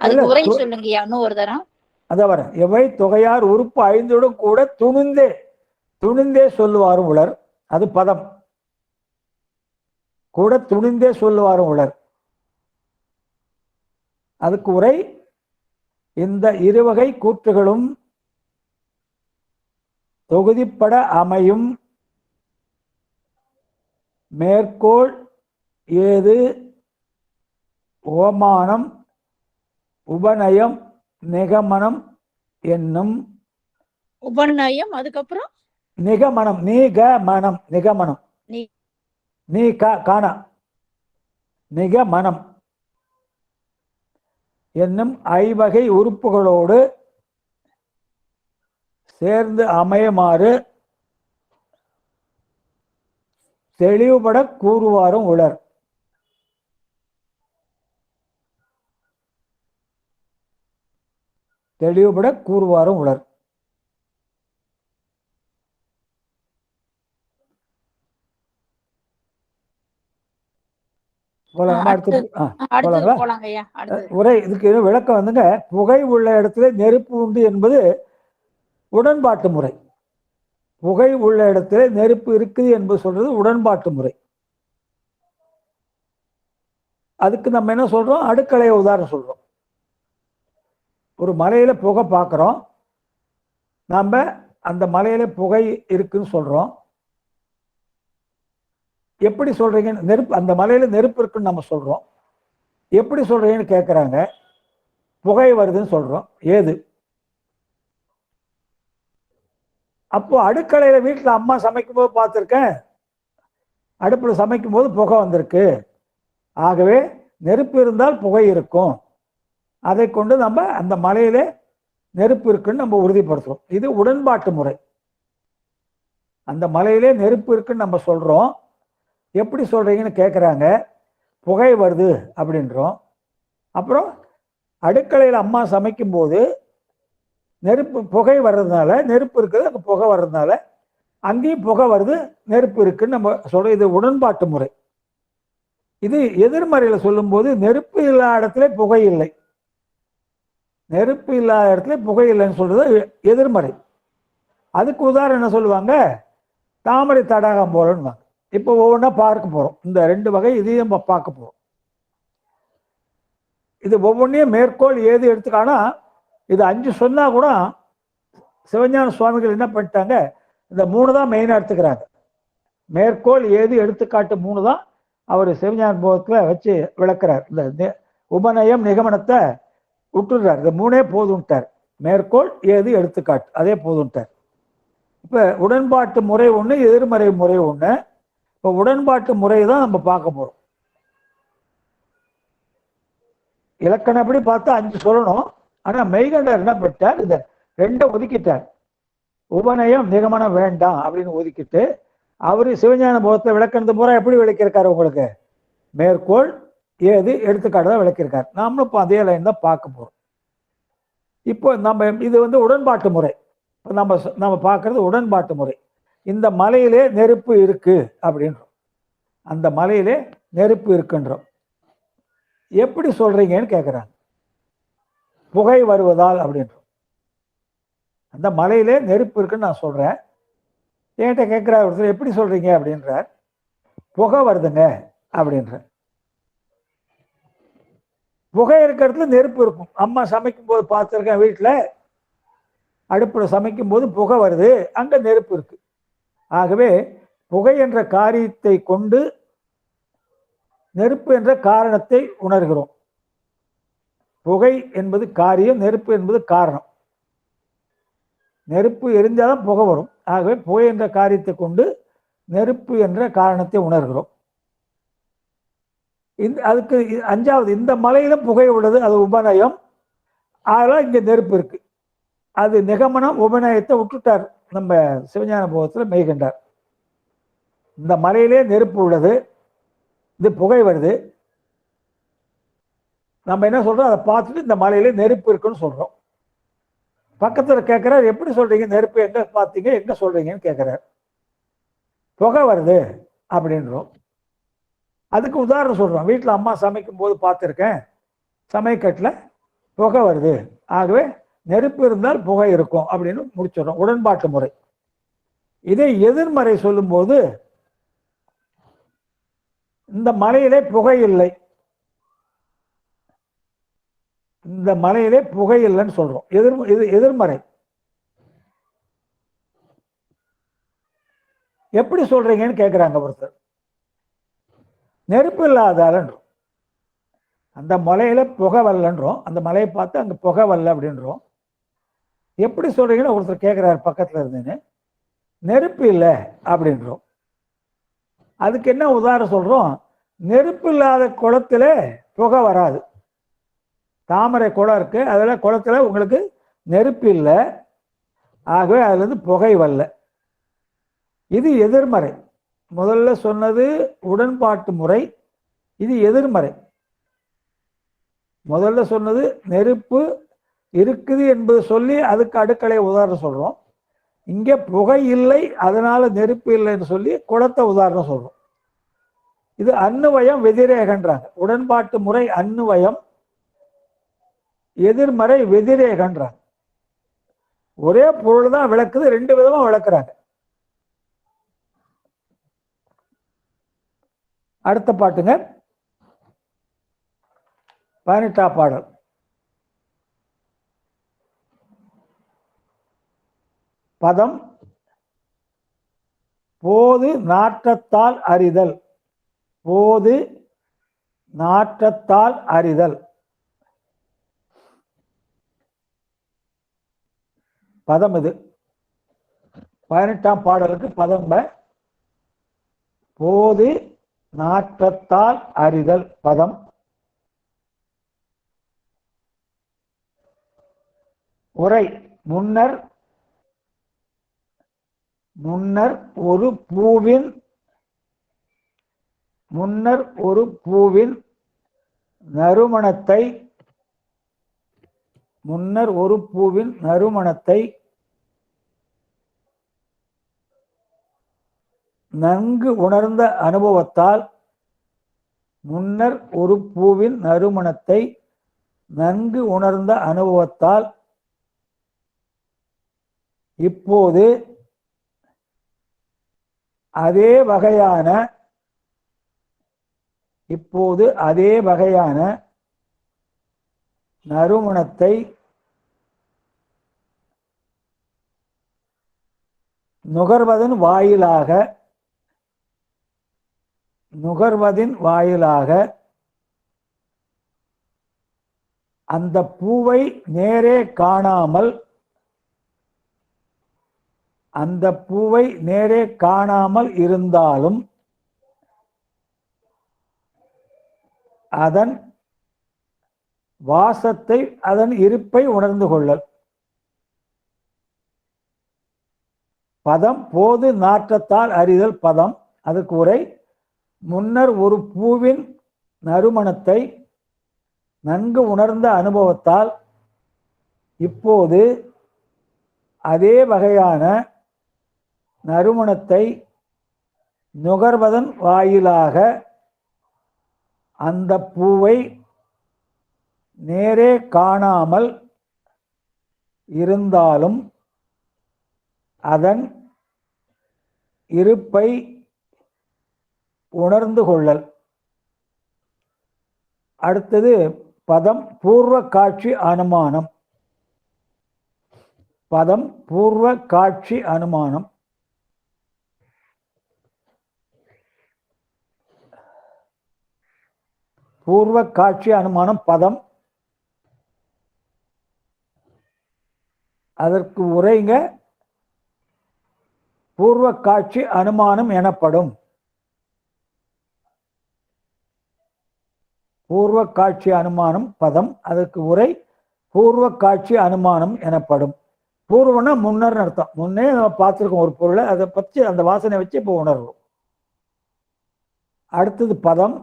அதுக்கு உரை சொல்லுங்கய்யா இன்னும் ஒரு தரம். அதான் வர, இவை தொகையார் உறுப்பு ஐந்தோடும் கூட துணிந்தே சொல்லுவாரும் உளர். அது பதம். கூட துணிந்தே சொல்லுவாரும் உளர். அதுக்கு உரை, இந்த இருவகை கூற்றுகளும் தொகுதிப்பட அமையும். மேற்கோள், ஏது ஓமானம் உபநயம் நிகமனம் என்னும். உபநயம் அதுக்கப்புறம் நிகமனம் நிகமனம் என்னும் ஐவகை உறுப்புகளோடு சேர்ந்து அமையுமாறு தெளிவுபட கூறுவாரும் உளர். உரை இதுக்கு விளக்கம் புகை உள்ள இடத்துல நெருப்பு உண்டு என்பது உடன்பாட்டு முறை. புகை உள்ள இடத்துல நெருப்பு இருக்குது என்பது சொல்றது உடன்பாட்டு முறை. அதுக்கு நம்ம என்ன சொல்றோம், அடுக்கலைய உதாரணம் சொல்றோம். ஒரு மலையில புகை பார்க்கிறோம், நாம அந்த மலையில புகை இருக்குன்னு சொல்றோம். எப்படி சொல்றீங்க? நெருப்பு, அந்த மலையில நெருப்பு இருக்குன்னு நம்ம சொல்றோம். எப்படி சொல்றீங்கன்னு கேட்குறாங்க. புகை வருதுன்னு சொல்றோம். ஏது? அப்போ அடுக்கலையில வீட்டில் அம்மா சமைக்கும் போது பார்த்துருக்கேன், அடுப்பில் சமைக்கும் போது புகை வந்திருக்கு. ஆகவே நெருப்பு இருந்தால் புகை இருக்கும். அதை கொண்டு நம்ம அந்த மலையில நெருப்பு இருக்குன்னு நம்ம உறுதிப்படுத்துறோம். இது உடன்பாட்டு முறை. அந்த மலையிலே நெருப்பு இருக்குன்னு நம்ம சொல்றோம். எப்படி சொல்றீங்கன்னு கேட்குறாங்க. புகை வருது அப்படின்றோம். அப்புறம் அடுக்கலையில் அம்மா சமைக்கும் போது நெருப்பு புகை வர்றதுனால, நெருப்பு இருக்குது அங்கே புகை வர்றதுனால அங்கேயும் புகை வருது, நெருப்பு இருக்குன்னு நம்ம சொல்றோம். இது உடன்பாட்டு முறை. இது எதிர்மறையில் சொல்லும்போது நெருப்பு இல்லாத இடத்துல புகை இல்லை, நெருப்பு இல்லாத இடத்துல புகை இல்லைன்னு சொல்றது எதிர்மறை. அதுக்கு உதாரணம் என்ன சொல்லுவாங்க, தாமரை தடாகம் போலன்னு. இப்போ ஒவ்வொன்றா பார்க்க போறோம். இந்த ரெண்டு வகை இதையும் நம்ம பார்க்க போறோம். இது ஒவ்வொன்றையும் மேற்கோள் ஏது எடுத்துக்கானா இது 5 சொன்னா கூட சிவஞான சுவாமிகள் என்ன பண்ணிட்டாங்க, இந்த 3 தான் மெயினாக எடுத்துக்கிறாங்க. மேற்கோள் ஏது எடுத்துக்காட்டு 3 தான் அவர் சிவஞான போகத்தில் வச்சு விளக்குறார். இந்த உபநயம் நிகமனத்தை விட்டுடுறார். இந்த 3 போதும்ட்டார். மேற்கோள் ஏது எடுத்துக்காட்டு அதே போதும்ட்டார். இப்போ உடன்பாட்டு முறை ஒன்று, எதிர்மறை முறை ஒன்று. இப்போ உடன்பாட்டு முறையை தான் நம்ம பார்க்க போகிறோம். இலக்கணப்படி பார்த்தா 5 சொல்லணும். ஆனால் மெய்கண்டர் என்ன பண்ணிட்டார், இந்த 2 ஒதுக்கிட்டார். உபநயம் நிகமனம் வேண்டாம் அப்படின்னு ஒதுக்கிட்டு அவரு சிவஞான போகத்தை விளக்கணத்து பூரா எப்படி விளக்கியிருக்காரு உங்களுக்கு, மேற்கோள் ஏது எடுத்துக்காட்டு தான் விளக்கியிருக்காரு. நாமளும் இப்போ அதே லைன் தான் பார்க்க போகிறோம். இப்போ நம்ம இது உடன்பாட்டு முறை. நம்ம பார்க்கறது உடன்பாட்டு முறை. இந்த மலையிலே நெருப்பு இருக்கு அப்படின்றோம். அந்த மலையிலே நெருப்பு இருக்குன்றோம். எப்படி சொல்றீங்கன்னு கேட்குறாங்க. புகை வருவதால் அப்படின்றோம். அந்த மலையிலே நெருப்பு இருக்குன்னு நான் சொல்றேன். என்கிட்ட கேட்குறாரு ஒருத்தர், எப்படி சொல்றீங்க அப்படின்றார். புகை வருதுங்க அப்படின்ற. புகை இருக்கிற இடத்துல நெருப்பு இருக்கும். அம்மா சமைக்கும் போது பார்த்துருக்கேன், வீட்டில் அடுப்பில் சமைக்கும் போது புகை வருது, அங்கே நெருப்பு இருக்கு. ஆகவே புகை என்ற காரியத்தை கொண்டு நெருப்பு என்ற காரணத்தை உணர்கிறோம். புகை என்பது காரியம், நெருப்பு என்பது காரணம். நெருப்பு எரிஞ்சாதான் புகை வரும். ஆகவே புகை என்ற காரியத்தை கொண்டு நெருப்பு என்ற காரணத்தை உணர்கிறோம். அதுக்கு 5வது, இந்த மலையிலும் புகை உள்ளது, அது உபநயம். அதெல்லாம் இங்கே நெருப்பு இருக்கு. அது நிகமனம், உபநயத்தை விட்டுட்டார் நம்ம சிவஞான போகத்தில் மெய்கண்டார். இந்த மலையிலே நெருப்பு உள்ளது, இது புகை வருது. நம்ம என்ன சொல்றோம், அதை பார்த்துட்டு இந்த மலையிலே நெருப்பு இருக்குன்னு சொல்றோம். பக்கத்தில் கேட்குறாரு, எப்படி சொல்றீங்க, நெருப்பு எங்க பார்த்தீங்க, எங்க சொல்றீங்கன்னு கேட்குறாரு. புகை வருது அப்படின்றோம். அதுக்கு உதாரணம் சொல்றோம். வீட்டில் அம்மா சமைக்கும் போது பார்த்துருக்கேன், சமைக்கட்டில் புகை வருது, ஆகவே நெருப்பு இருந்தால் புகை இருக்கும் அப்படின்னு முடிச்சிடறோம். உடன்பாட்டு முறை. இதே எதிர்மறை சொல்லும்போது, இந்த மலையிலே புகை இல்லை, இந்த மலையிலே புகை இல்லைன்னு சொல்றோம். இது எதிர்மறை. எப்படி சொல்றீங்கன்னு கேட்குறாங்க ஒருத்தர். நெருப்பு இல்லாதாலன்றோம். அந்த மலையில புகை வரலன்றோம். அந்த மலையை பார்த்து அங்கே புகை வரல அப்படின்றோம். எப்படி சொல்றீங்கன்னு ஒருத்தர் கேட்குறாரு பக்கத்தில் இருந்துன்னு. நெருப்பு இல்லை அப்படின்றோம். அதுக்கு என்ன உதாரணம் சொல்றோம், நெருப்பு இல்லாத குளத்துல புகை வராது. தாமரை குளம் இருக்கு, அதில் குளத்துல உங்களுக்கு நெருப்பு இல்லை, ஆகவே அதுலேருந்து புகை வரல. இது எதிர்மறை. முதல்ல சொன்னது உடன்பாட்டு முறை, இது எதிர்மறை. முதல்ல சொன்னது நெருப்பு இருக்குது என்பது சொல்லி அதுக்கு அடுக்களை உதாரணம் சொல்றோம். இங்கே புகை இல்லை, அதனால நெருப்பு இல்லைன்னு சொல்லி குளத்தை உதாரணம் சொல்றோம். இது அன்னுவயம் வெதிரேகன்றாங்க. உடன்பாட்டு முறை அன்னுவயம், எதிர்மறை வெதிரேகன்றாங்க. ஒரே பொருள் தான் விளக்குது, 2 விதமா விளக்குறாங்க. அடுத்த பாட்டுங்க, 18ஆம் பாடல். பதம் போது நாற்றத்தால் அறிதல். போது நாற்றத்தால் அறிதல். பதம் இது. 18ஆம் பாடலுக்கு பதம் போது நாற்றத்தால் அறிதல் பதம். உரை முன்னர் ஒரு பூவின் நறுமணத்தை நன்கு உணர்ந்த அனுபவத்தால் இப்போது அதே வகையான நறுமணத்தை நுகர்வதன் வாயிலாக அந்த பூவை நேரே காணாமல் இருந்தாலும் அதன் வாசத்தை, அதன் இருப்பை உணர்ந்து கொள்ளல். பதம் போது நாற்றத்தால் அறிதல். பதம் அதுக்கு உரை. முன்னர் ஒரு பூவின் நறுமணத்தை நன்கு உணர்ந்த அனுபவத்தால் இப்போது அதே வகையான நறுமணத்தை நுகர்வதன் வாயிலாக அந்த பூவை நேரே காணாமல் இருந்தாலும் அதன் இருப்பை உணர்ந்து கொள்ளல். அடுத்தது பதம் பூர்வ காட்சி அனுமானம். பதம் பூர்வ காட்சி அனுமானம். பூர்வ காட்சி அனுமானம் பதம். அதற்கு உரைங்க பூர்வ காட்சி அனுமானம் எனப்படும். பூர்வ காட்சி அனுமானம் பதம். அதற்கு உரை பூர்வ காட்சி அனுமானம் எனப்படும். பூர்வம்னா முன்னர் அர்த்தம். முன்னே நம்ம பார்த்துருக்கோம் ஒரு பொருளை, அதை பற்றி அந்த வாசனை வச்சு இப்போ உணர்வோம். அடுத்தது பதம்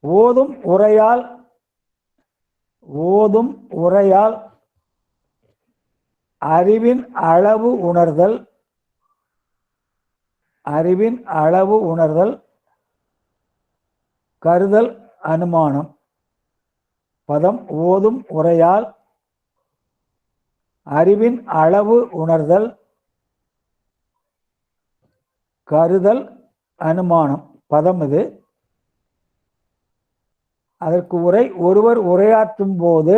ஓதும் உரையால் அறிவின் அளவு உணர்தல் கருதல் அனுமானம். பதம் ஓதும் உரையால் அறிவின் அளவு உணர்தல் கருதல் அனுமானம். பதம் இது. அதற்கு உரை ஒருவர் உரையாற்றும் போது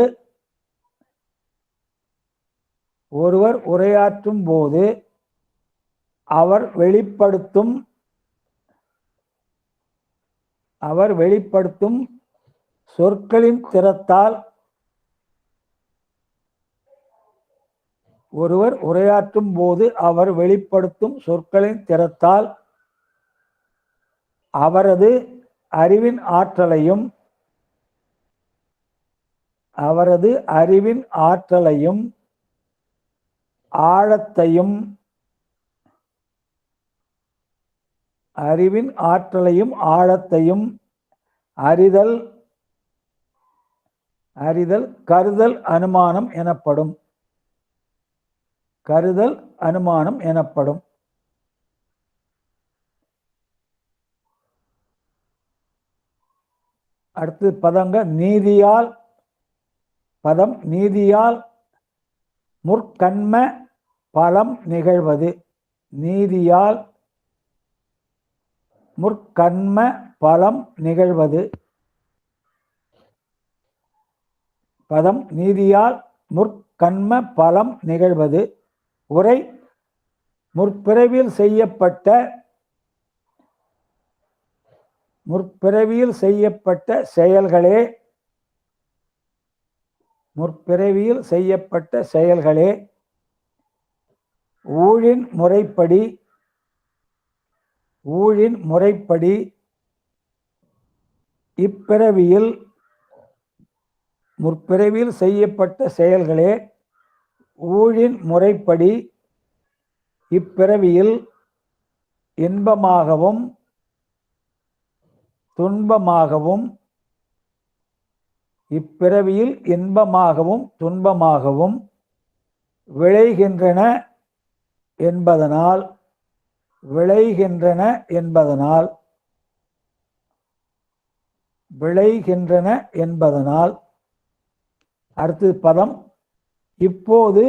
அவர் வெளிப்படுத்தும் சொற்களின் திறத்தால் ஒருவர் உரையாற்றும் போது அவர் வெளிப்படுத்தும் சொற்களின் திறத்தால் அவரது அறிவின் ஆற்றலையும் ஆழத்தையும் அறிதல் கருதல் அனுமானம் எனப்படும். அடுத்து பதங்க நீதியால். பதம் நீதியால் முற்கண்ம பலம் நிகழ்வது. நீதியால் முற்கண்ம பலம் நிகழ்வது. பதம் நீதியால் முற்கண்ம பலம் நிகழ்வது. உரை முற்பிறவியில் செய்யப்பட்ட செயல்களே ஊழின் முறைப்படி இப்பிறவியில் முற்பிறவியில் செய்யப்பட்ட செயல்களே ஊழின் முறைப்படி இப்பிறவியில் இன்பமாகவும் துன்பமாகவும் விளைகின்றன என்பதனால் அடுத்தது பதம் இப்போது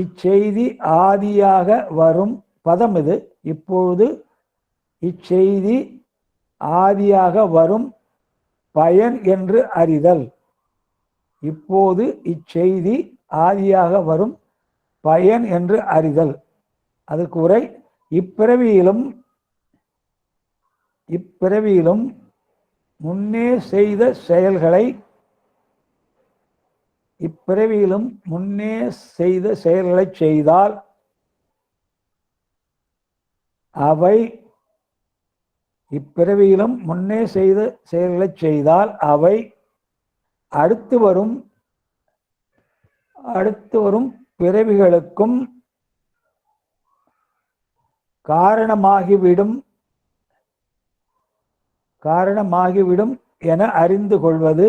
இச்செய்தி ஆதியாக வரும். பதம் இது. இப்பொழுது இச்செய்தி ஆதியாக வரும் பயன் என்று அறிதல். இப்போது இச்செய்தி ஆதியாக வரும் பயன் என்று அறிதல். அதற்கு உரை, இப்பிறவியிலும் முன்னே செய்த செயல்களை செய்தால் அவை அடுத்து வரும் பிறவிகளுக்கும் காரணமாகிவிடும் என அறிந்து கொள்வது.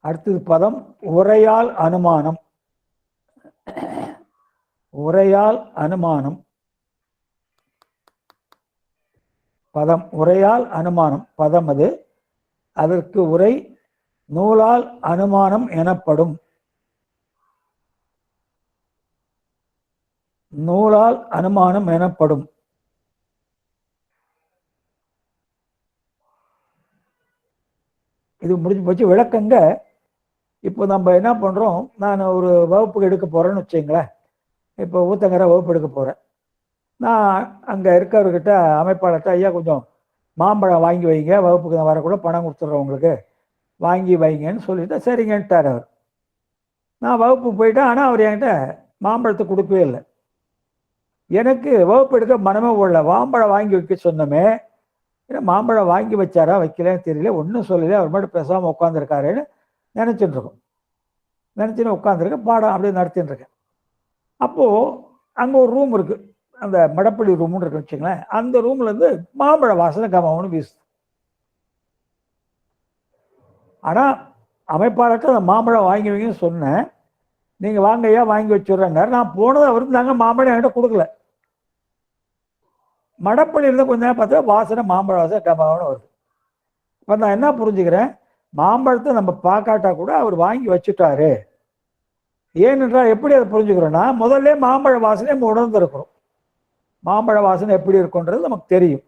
அடுத்தது பதம் உரையால் அனுமானம். பதம் உரையால் அனுமானம். பதம் அது. அதற்கு உரை நூலால் அனுமானம் எனப்படும். இது முடிஞ்சு போச்சு. விளக்கங்க. இப்போ நம்ம என்ன பண்றோம், நான் ஒரு வகுப்பு எடுக்க போறேன்னு வச்சுங்களேன். இப்போ ஊத்தங்கரை வகுப்பு எடுக்க போறேன். நான் அங்கே இருக்கிறவர்கிட்ட, அமைப்பாளர்கிட்ட, ஐயா கொஞ்சம் மாம்பழம் வாங்கி வைங்க, வகுப்புக்கு வரக்கூட பணம் கொடுத்துட்றேன் உங்களுக்கு, வாங்கி வைங்கன்னு சொல்லிட்டு சரிங்கன்ட்டார் அவர். நான் வகுப்பு போயிட்டேன். ஆனால் அவர் என்கிட்ட மாம்பழத்தை கொடுக்கவே இல்லை. எனக்கு வகுப்பு எடுக்க மனமே ஓடல. மாம்பழம் வாங்கி வைக்க சொன்னமே, ஏன்னா மாம்பழம் வாங்கி வச்சாரா வைக்கலன்னு தெரியல, ஒன்றும் சொல்லல. அவர் மட்டும் பேசாமல் உட்காந்துருக்காருன்னு நினச்சின்னு உட்காந்துருக்கேன். பாடம் அப்படியே நடத்தின்னு இருக்கேன். அப்போது அங்கே ஒரு ரூம் இருக்குது, அந்த மடப்பள்ளி ரூம்னு இருக்குன்னு வச்சுங்களேன். அந்த ரூம்லேருந்து மாம்பழ வாசனை கமவுன்னு வீசுது. ஆனால் அமைப்பாளர்கிட்ட அந்த மாம்பழம் வாங்கி வைங்கன்னு சொன்னேன். நீங்கள் வாங்க ஐயா வாங்கி வச்சுட்றேன்னாரு. நான் போனது அவருக்கு தாங்க மாம்பழம் என்கிட்ட கொடுக்கல. மடப்பள்ளியிலேருந்து கொஞ்ச நேரம் பார்த்தா வாசனை மாம்பழ வாசனை கமவுன்னு வருது. இப்போ நான் என்ன புரிஞ்சுக்கிறேன், மாம்பழத்தை நம்ம பார்க்காட்டா கூட அவர் வாங்கி வச்சுட்டாரு. ஏனென்றால் எப்படி அதை புரிஞ்சுக்கிறோன்னா, முதல்ல மாம்பழ வாசனை நம்ம உணர்ந்துருக்கிறோம். மாம்பழ வாசனை எப்படி இருக்குன்றது நமக்கு தெரியும்.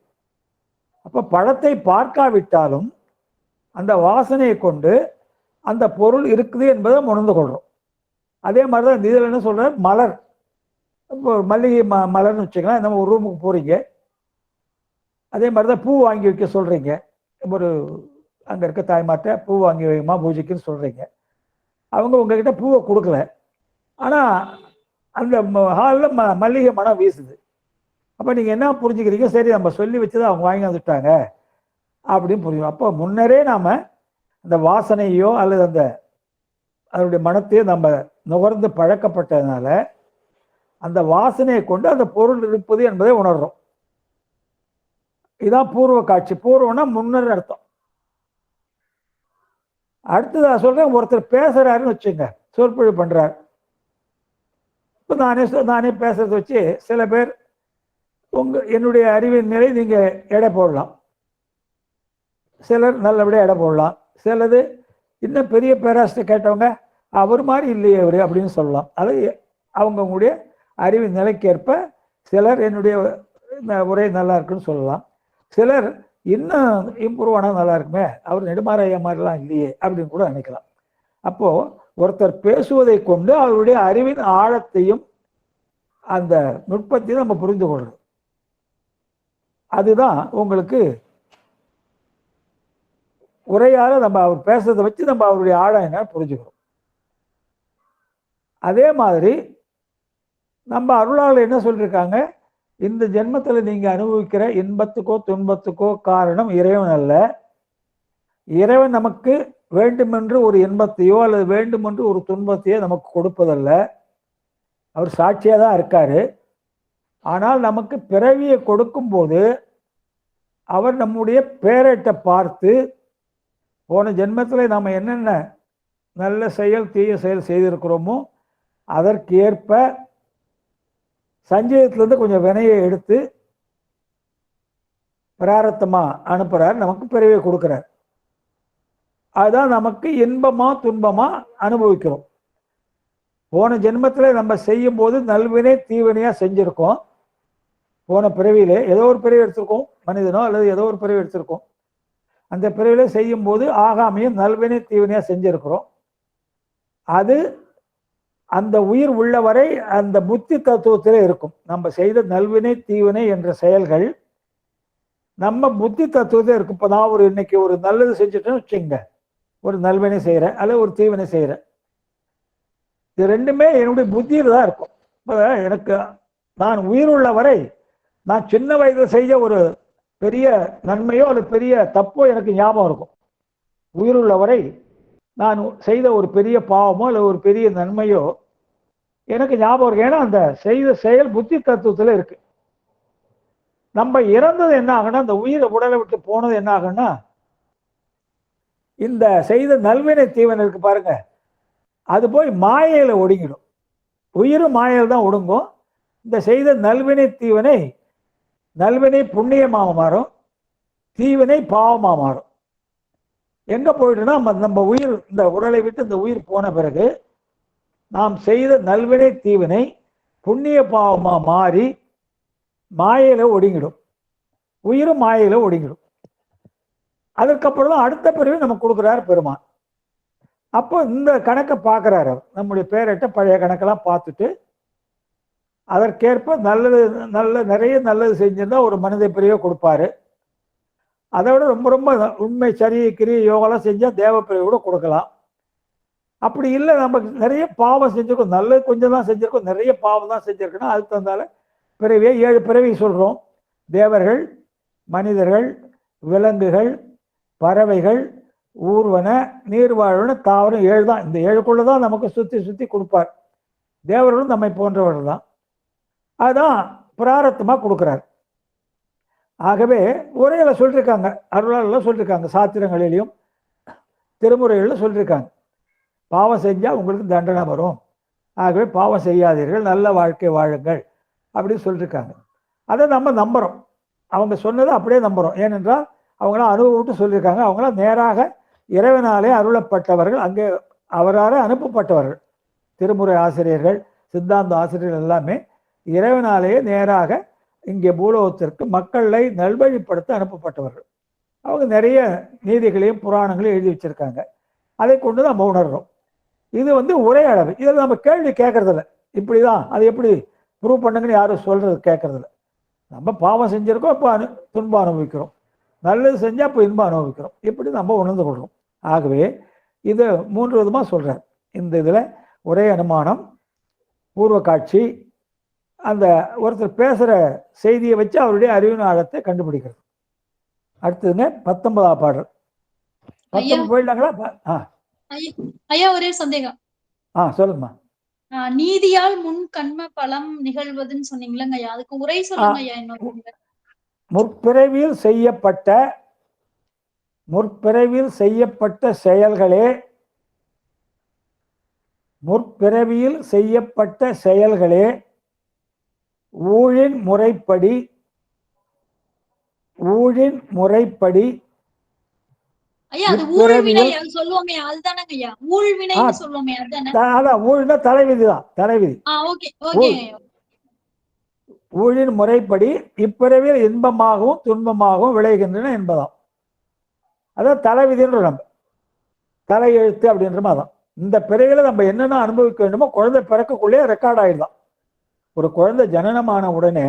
அப்போ பழத்தை பார்க்காவிட்டாலும் அந்த வாசனையை கொண்டு அந்த பொருள் இருக்குது என்பதை உணர்ந்து கொள்கிறோம். அதே மாதிரி தான் இதில் என்ன சொல்கிறார், மலர். இப்போ மல்லிகை மலர்னு வச்சுக்கலாம். நம்ம ஒரு ரூமுக்கு போகிறீங்க, அதே மாதிரி தான் பூ வாங்கி வைக்க சொல்கிறீங்க. ஒரு அங்கே இருக்க தாய்மார்ட்ட பூ வாங்கி வைமா பூஜைக்குன்னு சொல்கிறீங்க. அவங்க உங்ககிட்ட பூவை கொடுக்கல, ஆனால் அந்த ஹாலில் மல்லிகை மனம் வீசுது. அப்போ நீங்கள் என்ன புரிஞ்சுக்கிறீங்க, சரி நம்ம சொல்லி வச்சுதான் அவங்க வாங்கி வந்துட்டாங்க அப்படின்னு புரியும். அப்போ முன்னரே நாம் அந்த வாசனையோ அல்லது அதனுடைய மனத்தையோ நம்ம நுகர்ந்து பழக்கப்பட்டதுனால அந்த வாசனையை கொண்டு அந்த பொருள் இருப்பது என்பதை உணர்றோம். இதான் பூர்வ காட்சி. பூர்வம்னா முன்னர் அர்த்தம். அடுத்தது சொல்றேன், ஒருத்தர் பேசுறாருன்னு வச்சுங்க, சொற்பொழிவு பண்றார். இப்போ நானே பேசுறத வச்சு சில பேர் என்னுடைய அறிவின் நிலை நீங்க எடை போடலாம். சிலர் நல்லபடியாக எடை போடலாம். சிலது இன்னும் பெரிய பேராசிரியர் கேட்டவங்க அவர் மாதிரி இல்லையே அவர் அப்படின்னு சொல்லலாம். அது அவங்களுடைய அறிவின் நிலைக்கேற்ப சிலர் என்னுடைய உரை நல்லா இருக்குன்னு சொல்லலாம். சிலர் இன்னும் இம்ப்ரூவ் ஆனால் நல்லா இருக்குமே, அவர் நெடுமாறையா மாதிரிலாம் இல்லையே அப்படின்னு கூட நினைக்கலாம். அப்போ ஒருத்தர் பேசுவதை கொண்டு அவருடைய அறிவின் ஆழத்தையும் அந்த நுட்பத்தையும் நம்ம புரிந்து கொள்றோம். அதுதான் உங்களுக்கு உரையால நம்ம அவர் பேசுறதை வச்சு நம்ம அவருடைய ஆழம் என்ன புரிஞ்சுக்கிறோம். அதே மாதிரி நம்ம அருளாளர் என்ன சொல்லியிருக்காங்க, இந்த ஜென்மத்தில் நீங்க அனுபவிக்கிற இன்பத்துக்கோ துன்பத்துக்கோ காரணம் இறைவன் அல்ல. இறைவன் நமக்கு வேண்டுமென்று ஒரு இன்பத்தையோ அல்லது வேண்டுமென்று ஒரு துன்பத்தையோ நமக்கு கொடுப்பதல்ல. அவர் சாட்சியாக தான் இருக்காரு. ஆனால் நமக்கு பிறவியை கொடுக்கும்போது அவர் நம்முடைய பேரட்டை பார்த்து போன ஜென்மத்தில் நாம் என்னென்ன நல்ல செயல் தீய செயல் செய்திருக்கிறோமோ அதற்கு ஏற்ப சஞ்சயத்திலேருந்து கொஞ்சம் வினையை எடுத்து பிராரத்தமாக அனுப்புகிறார், நமக்கு பிறவியை கொடுக்குறார். அதுதான் நமக்கு இன்பமா துன்பமா அனுபவிக்கிறோம். போன ஜென்மத்துல நம்ம செய்யும் போது நல்வினை தீவினையா செஞ்சிருக்கோம். போன பிறவியிலே ஏதோ ஒரு பிறவி எடுத்திருக்கோம், மனிதனோ அல்லது ஏதோ ஒரு பிறவி எடுத்திருக்கோம். அந்த பிறவியில செய்யும் போது ஆகாமையும் நல்வினை தீவினையா செஞ்சிருக்கிறோம். அது அந்த உயிர் உள்ளவரை அந்த புத்தி தத்துவத்திலே இருக்கும். நம்ம செய்த நல்வினை தீவினை என்ற செயல்கள் நம்ம புத்தி தத்துவத்தில் இருக்கும். இப்போ நான் இன்னைக்கு ஒரு நல்லது செஞ்சுட்டேன்னு வச்சுங்க, ஒரு நல்வினை செய்கிறேன் அல்லது ஒரு தீவினை செய்கிறேன். இது ரெண்டுமே என்னுடைய புத்தியில் தான் இருக்கும். இப்போ எனக்கு நான் உயிர் உள்ள வரை நான் சின்ன வயதில் செய்ய ஒரு பெரிய நன்மையோ அல்லது பெரிய தப்போ எனக்கு ஞாபகம் இருக்கும். உயிருள்ள வரை நான் செய்த ஒரு பெரிய பாவமோ அல்லது ஒரு பெரிய நன்மையோ எனக்கு ஞாபகம் இருக்கு. ஏன்னா அந்த செய்த செயல் புத்தி தத்துவத்தில் இருக்கு. நம்ம இறந்தது என்ன ஆகுன்னா, அந்த உயிரை உடலை விட்டு போனது என்ன ஆகுன்னா, இந்த செய்த நல்வினை தீவனை இருக்கு பாருங்க, அது போய் மாயையில ஒடுங்கிடும். உயிரும் மாயையில் தான் ஒடுங்கும். இந்த செய்த நல்வினை தீவனை நல்வினை புண்ணியமாக மாறும், தீவினை பாவமாக மாறும். எங்க போயிட்டுனா நம்ம உயிர் இந்த உடலை விட்டு இந்த உயிர் போன பிறகு நாம் செய்த நல்வினை தீவினை புண்ணிய பாவமா மாறி மாயையில ஒடுங்கிடும். உயிரும் மாயையில ஒடுங்கிடும். அதுக்கப்புறம் தான் அடுத்த பிறகு நம்ம கொடுக்குறாரு பெருமான். அப்போ இந்த கணக்கை பார்க்குறாரு அவர். நம்முடைய பேரிட்ட பழைய கணக்கெல்லாம் பார்த்துட்டு அதற்கேற்ப நிறைய நல்லது செஞ்சிருந்தா ஒரு மனித பிரிவை கொடுப்பாரு. அதை விட ரொம்ப ரொம்ப உண்மை சரி கிரிய யோகாலாம் செஞ்சால் தேவ பிரிவை கூட கொடுக்கலாம். அப்படி இல்லை, நமக்கு நிறைய பாவம் செஞ்சிருக்கோம், நல்லது கொஞ்சம் தான் செஞ்சிருக்கோம், நிறைய பாவம் தான் செஞ்சிருக்கோன்னா அதுக்கு தந்தால பிறவியை 7 பிறவி சொல்கிறோம். தேவர்கள், மனிதர்கள், விலங்குகள், பறவைகள், ஊர்வன, நீர்வாழ்வன, தாவரம் 7 தான். இந்த 7க்குள்ள தான் நமக்கு சுற்றி சுற்றி கொடுப்பார். தேவர்களும் நம்மை போன்றவர்கள் தான். அதுதான் பிராரத்தமாக கொடுக்குறார். ஆகவே உரையில சொல்லியிருக்காங்க, அருளாளர்லாம் சொல்லியிருக்காங்க, சாத்திரங்களிலையும் திருமுறைகளில் சொல்லியிருக்காங்க, பாவம் செஞ்சால் உங்களுக்கு தண்டனை வரும், ஆகவே பாவம் செய்யாதீர்கள், நல்ல வாழ்க்கை வாழுங்கள் அப்படின்னு சொல்லியிருக்காங்க. அதை நம்ம நம்புகிறோம். அவங்க சொன்னதை அப்படியே நம்புகிறோம். ஏனென்றால் அவங்களாம் அனுபவிட்டு சொல்லியிருக்காங்க. அவங்களாம் நேராக இறைவனாலே அருளப்பட்டவர்கள், அங்கே அவரால் அனுப்பப்பட்டவர்கள். திருமுறை ஆசிரியர்கள், சித்தாந்த ஆசிரியர்கள் எல்லாமே இறைவனாலேயே நேராக இங்கே பூலோகத்திற்கு மக்களை நல்வழிப்படுத்த அனுப்பப்பட்டவர்கள். அவங்க நிறைய நீதிகளையும் புராணங்களையும் எழுதி வச்சிருக்காங்க. அதை கொண்டு நம்ம உணர்றோம். இது உரை அளவு. இதில் நம்ம கேள்வி கேட்கறதில்ல, இப்படிதான் அது எப்படி ப்ரூவ் பண்ணுங்கன்னு யாரும் சொல்றது கேட்கறதில்ல. நம்ம பாவம் செஞ்சிருக்கோம், இப்போ துன்பம் அனுபவிக்கிறோம், நல்லது செஞ்சால் இப்போ இன்பம் அனுபவிக்கிறோம், இப்படி நம்ம உணர்ந்து கொள்கிறோம். ஆகவே இது 3 விதமாக சொல்றார். இந்த இதில் ஒரே அனுமானம், பூர்வ காட்சி, அந்த ஒருத்தர் பேசுகிற செய்தியை வச்சு அவருடைய அறிவின் ஆழத்தை கண்டுபிடிக்கிறது. அடுத்ததுங்க 19ஆம் பாடல். 19 போயிடலாங்களா? ஐயா ஒரே சந்தேகம். சொல்லுங்கம்மா. நீதியால் முன் கண்ம பலம் நிகழ்வதுன்னு சொன்னீங்களங்க ஐயா, அதுக்கு உரை சொல்லுங்க ஐயா. இன்னொரு முற்பிறவியில் செய்யப்பட்ட செயல்களே ஊழின் முறைப்படி ஐயா அது ஊழ்வினை சொல்லுவோமே அதுதானங்க ஐயா, ஊழ்வினைன்னு சொல்லுவோமே அதுதானே? அதான் ஊழ்னா தலைவிதி தான், தலைவிதி. Okay okay. ஊழின் முறைப்படி இப்பிறவியில் இன்பமாகவும் துன்பமாகவும் விளைகின்றன என்பதாம். அதான் தலைவிதின்ற நம்ம தலையெழுத்து அப்படின்ற மாதிரி தான். இந்த பிறவில நம்ம என்னென்ன அனுபவிக்க வேண்டுமோ குழந்தை பிறக்கக்குள்ளே ரெக்கார்ட் ஆயிடுதான். ஒரு குழந்தை ஜனனமான உடனே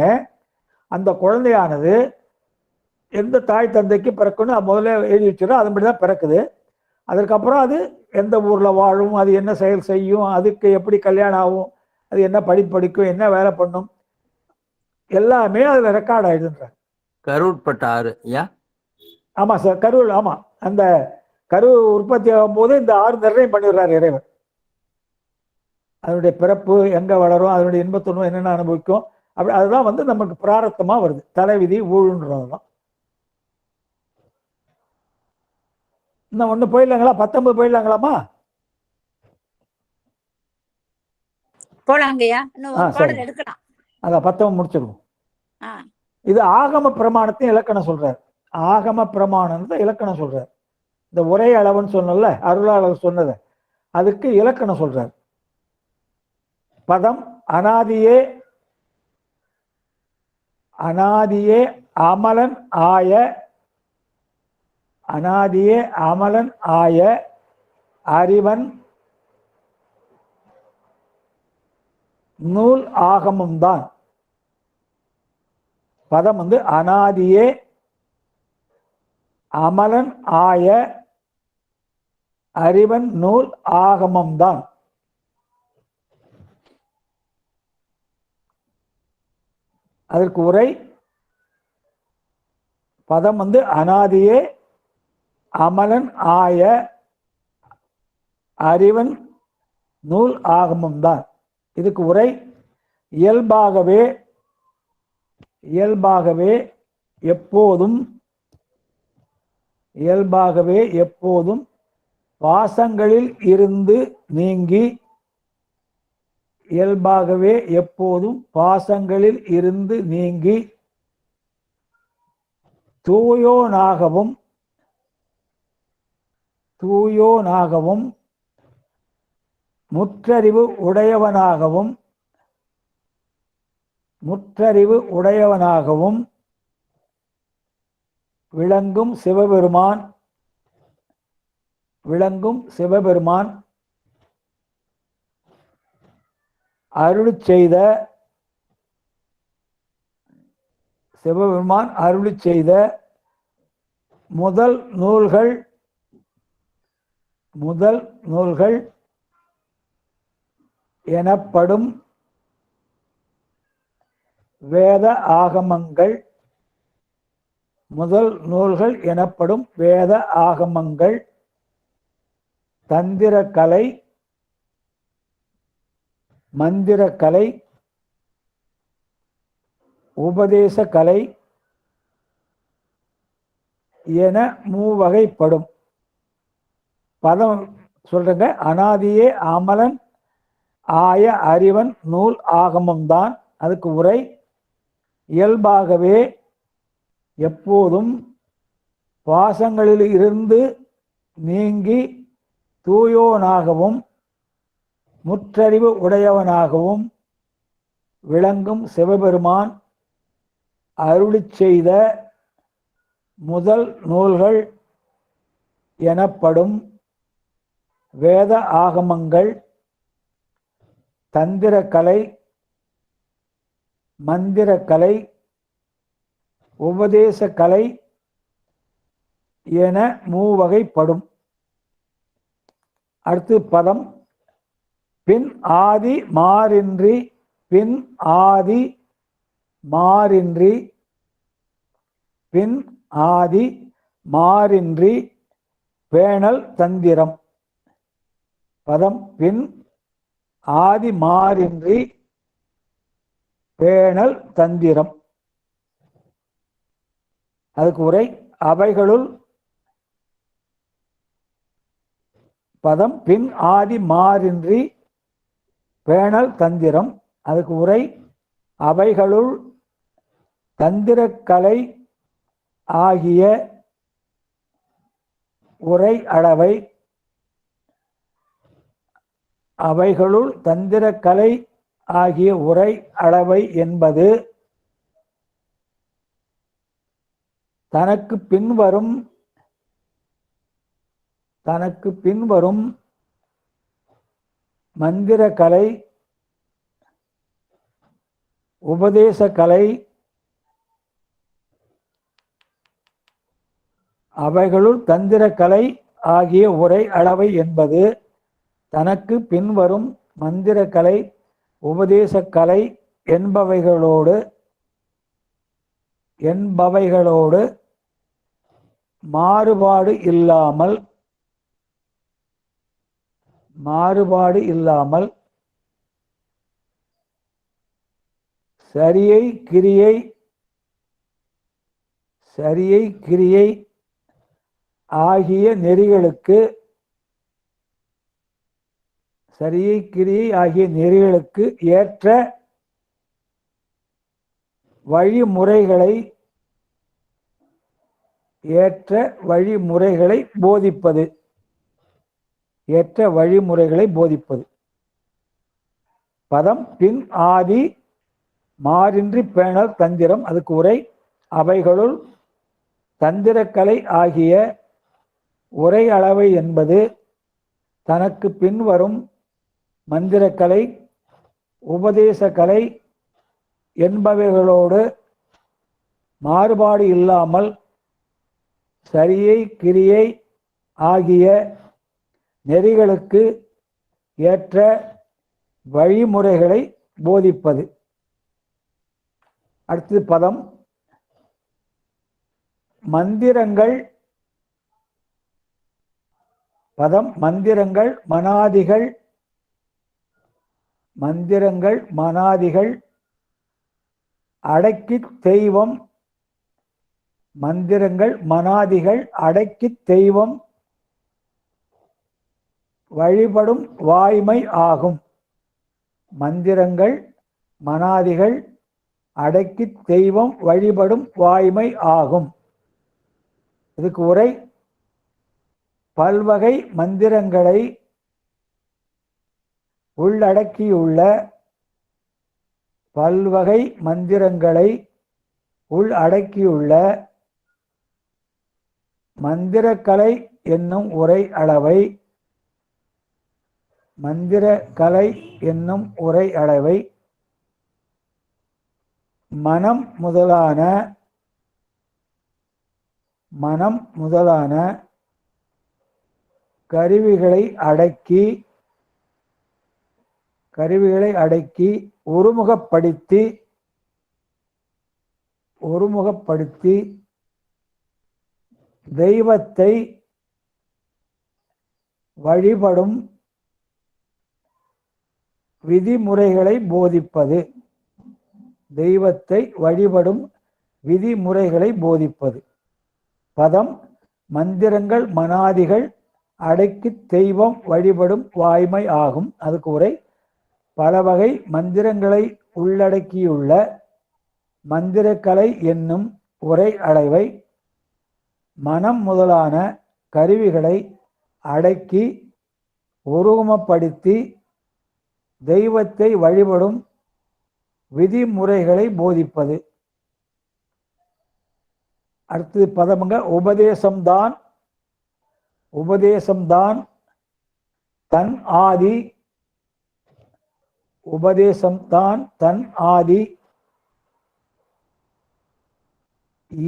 அந்த குழந்தையானது எந்த தாய் தந்தைக்கு பிறக்கணும் முதல்ல எழுதி வச்சிடும், அதன்படி தான் பிறக்குது. அதற்கப்புறம் அது எந்த ஊரில் வாழும், அது என்ன செயல் செய்யும், அதுக்கு எப்படி கல்யாணம் ஆகும், அது என்ன படிக்கும், என்ன வேலை பண்ணும், எல்லாமே அதில் ரெக்கார்ட் ஆயிடுதுன்றாங்க. கருவுட்பட்ட 6. ஆமாம் சார், கருவில். ஆமாம், அந்த கரு உற்பத்தி ஆகும் போது இந்த 6 நிர்ணயம் பண்ணிடுறாரு இறைவன். அதனுடைய பிறப்பு எங்கே வளரும், அதனுடைய இன்பத்துணம் என்னென்ன அனுபவிக்கும், அப்படி அதுதான் நமக்கு பிராரத்தமாக வருது. தலைவிதி ஊழுன்றதுதான். இன்னும் 1 போயிடலாங்களா? 19 போயிடலாங்களாமா? போலாங்கய்யா, இன்னும் ஒரு பாடல் எடுக்கலாம். அதான் 19 முடிச்சிருவோம். இது ஆகம பிரமாணத்தையும் இலக்கணம் சொல்றாரு. ஆகம பிரமாணத்தை இலக்கணம் சொல்றாரு. இந்த ஒரே அளவுன்னு சொன்னல, அருளாளர் சொன்னதை அதுக்கு இலக்கணம் சொல்றாரு. பதம் அனாதியே அனாதியே அமலன் ஆய அனாதியே அமலன் ஆய அறிவன் நூல் ஆகமும் தான். பதம் அனாதியே அமலன் ஆய அறிவன் நூல் ஆகமம் தான். அதற்கு உரை. பதம் அனாதியே அமலன் ஆய அறிவன் நூல் ஆகமம் தான். இதுக்கு உரை. இயல்பாகவே இயல்பாகவே எப்போதும் இயல்பாகவே எப்போதும் பாசங்களில் இருந்து நீங்கி இயல்பாகவே எப்போதும் பாசங்களில் இருந்து நீங்கி தூயோனாகவும் தூயோனாகவும் முற்றறிவு உடையவனாகவும் முற்றறிவு உடையவனாகவும் விளங்கும் சிவபெருமான் விளங்கும் சிவபெருமான் அருளிச் செய்த சிவபெருமான் அருளிச் செய்த முதல் நூல்கள் எனப்படும் வேத ஆகமங்கள் முதல் நூல்கள் எனப்படும் வேத ஆகமங்கள் தந்திரக்கலை மந்திரக்கலை உபதேசக்கலை என மூவகைப்படும். பதம் சொல்றங்க. அனாதியே அமலன் ஆய அறிவன் நூல் ஆகமம் தான். அதுக்கு உரை. இயல்பாகவே எப்போதும் பாசங்களில் இருந்து நீங்கி தூயோனாகவும் முற்றறிவு உடையவனாகவும் விளங்கும் சிவபெருமான் அருளிச் செய்த முதல் நூல்கள் எனப்படும் வேத ஆகமங்கள் தந்திரக்கலை மந்திரக்கலை உபதேசக்கலை என மூவகைப்படும். அடுத்து பதம். பின் ஆதி மாறின்றி பின் ஆதி மாறின்றி பின் ஆதி மாறின்றி பேணல் தந்திரம். பதம். பின் ஆதி மாறின்றி பேணல் தந்திரம். அதுக்கு உரை. அவைகளுள் பதம். பின் ஆதி மாறின்றி பேணல் தந்திரம். அதுக்கு உரை. அவைகளுள் தந்திரக்கலை ஆகிய உரை அளவை அவைகளுள் தந்திரக்கலை ஆகிய உரை அளவை என்பது தனக்கு பின்வரும் மந்திரக்கலை உபதேசக்கலை அவைகளுள் தந்திரக்கலை ஆகிய உரை அளவை என்பது தனக்கு பின்வரும் மந்திரக்கலை உபதேசக்கலை என்பவைகளோடு மாறுபாடு இல்லாமல் சரியை கிரியை ஆகிய நெறிகளுக்கு ஏற்ற வழிமுறைகளை போதிப்பது. பதம் பின் ஆதி மாறின்றி பேணல் தந்திரம். அதுக்கு உரை அவைகளுள் தந்திரக்கலை ஆகிய உரை அளவை என்பது தனக்கு பின்வரும் மந்திரக்கலை உபதேசக்கலை என்பவைகளோடு மாறுபாடு இல்லாமல் சரியை கிரியை ஆகிய நெறிகளுக்கு ஏற்ற வழிமுறைகளை போதிப்பது. அடுத்தது பதம் மந்திரங்கள். பதம் மந்திரங்கள் மனாதிகள். மந்திரங்கள் மனாதிகள் அடக்கி தெய்வம். மந்திரங்கள் மனாதிகள் அடக்கி தெய்வம் வழிபடும் வாய்மை ஆகும். மந்திரங்கள் மனாதிகள் அடக்கி தெய்வம் வழிபடும் வாய்மை ஆகும். இதுக்கு உரை பல்வகை மந்திரங்களை உள்ளடக்கியுள்ள பல்வகை மந்திரங்களை உள்ளடக்கியுள்ள மந்திரக்கலை என்னும் உரை அளவை மந்திரக்கலை என்னும் உரை அளவை மனம் முதலான கருவிகளை அடக்கி ஒருமுகப்படுத்தி தெய்வத்தை வழிபடும் விதிமுறைகளை போதிப்பது. தெய்வத்தை வழிபடும் விதிமுறைகளை போதிப்பது. பதம் மந்திரங்கள் மனாதிகள் அடக்கி தெய்வம் வழிபடும் வாய்மை ஆகும். அதுக்கு உரை பல வகை மந்திரங்களை உள்ளடக்கியுள்ள மந்திரக்கலை என்னும் உரை அளவை மனம் முதலான கருவிகளை அடக்கி ஒருமுகப்படுத்தி தெய்வத்தை வழிபடும் விதிமுறைகளை போதிப்பது. அடுத்தது பதமுங்க உபதேசம்தான். உபதேசம்தான் தன் ஆதி. உபதேசம்தான் தன் ஆதி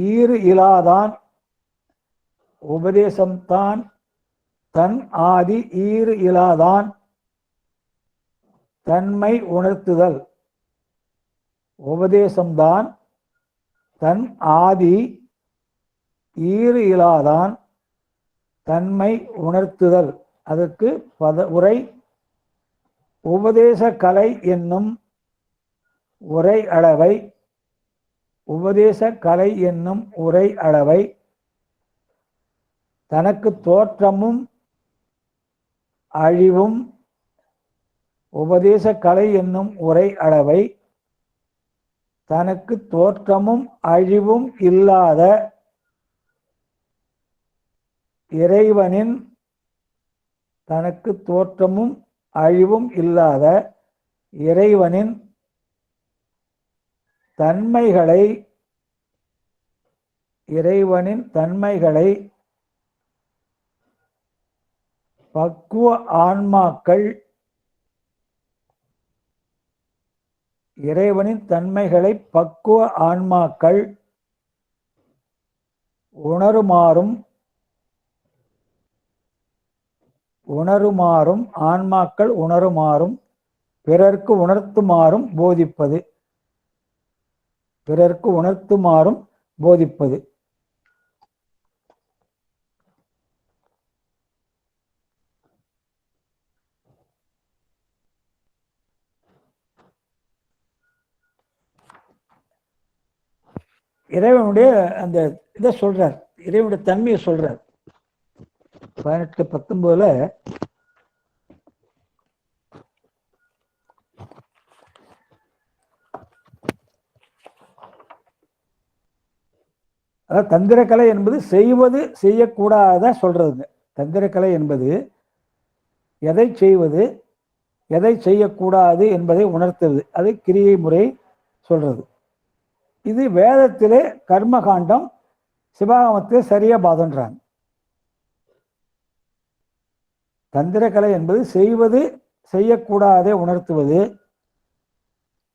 ஈறு இலாதான். உபதேசம்தான் தன் ஆதி ஈறு இலாதான் தன்மை உணர்த்துதல். உபதேசம்தான் தன் ஆதி ஈறு இலாதான் தன்மை உணர்த்துதல். அதற்கு உரை உபதேச கலை என்னும் உரை அளவை உபதேச கலை என்னும் உரை அளவை தனக்கு தோற்றமும் அழிவும். உபதேச கலை என்னும் உரை அளவை தனக்கு தோற்றமும் அழிவும் இல்லாத இறைவனின் தனக்கு தோற்றமும் அழிவும் இல்லாத இறைவனின் தன்மைகளை பக்குவ ஆன்மாக்கள் இறைவனின் தன்மைகளை பக்குவ ஆன்மாக்கள் உணருமாறும் ஆன்மாக்கள் உணருமாறும் பிறர்க்கு உணர்த்துமாறும் போதிப்பது. பிறர்க்கு உணர்த்துமாறும் போதிப்பது. இறைவனுடைய அந்த இதை சொல்றார், இறைவனுடைய தன்மையை சொல்றார். 18:19 அதாவது தந்திரக்கலை என்பது செய்வது செய்யக்கூடாத சொல்றதுங்க. தந்திரக்கலை என்பது எதை செய்வது எதை செய்யக்கூடாது என்பதை உணர்த்துவது, அது கிரியை முறை சொல்றது. இது வேதத்திலே கர்மகாண்டம், சிவாகமத்திலே சரியா பாதன்றாங்க. தந்திரக்கலை என்பது செய்வது செய்யக்கூடாதே உணர்த்துவது,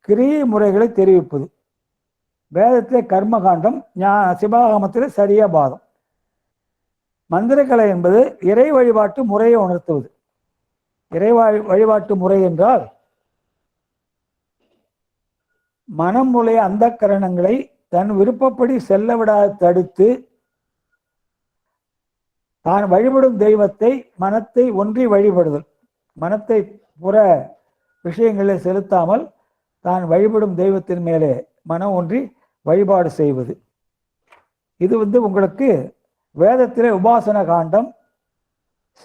கிரியை முறைகளை தெரிவிப்பது. வேதத்திலே கர்மகாண்டம், சிவாகமத்திலே சரியா பாதம். மந்திரக்கலை என்பது இறை வழிபாட்டு முறையை உணர்த்துவது. இறை வழிபாட்டு முறை என்றால் மனம் உடைய அந்த கரணங்களை தன் விருப்பப்படி செல்லவிடாது தடுத்து தான் வழிபடும் தெய்வத்தை மனத்தை ஒன்றி வழிபடுதல். மனத்தை புற விஷயங்களில் செலுத்தாமல் தான் வழிபடும் தெய்வத்தின் மேலே மனம் ஒன்றி வழிபாடு செய்வது. இது உங்களுக்கு வேதத்திலே உபாசன காண்டம்,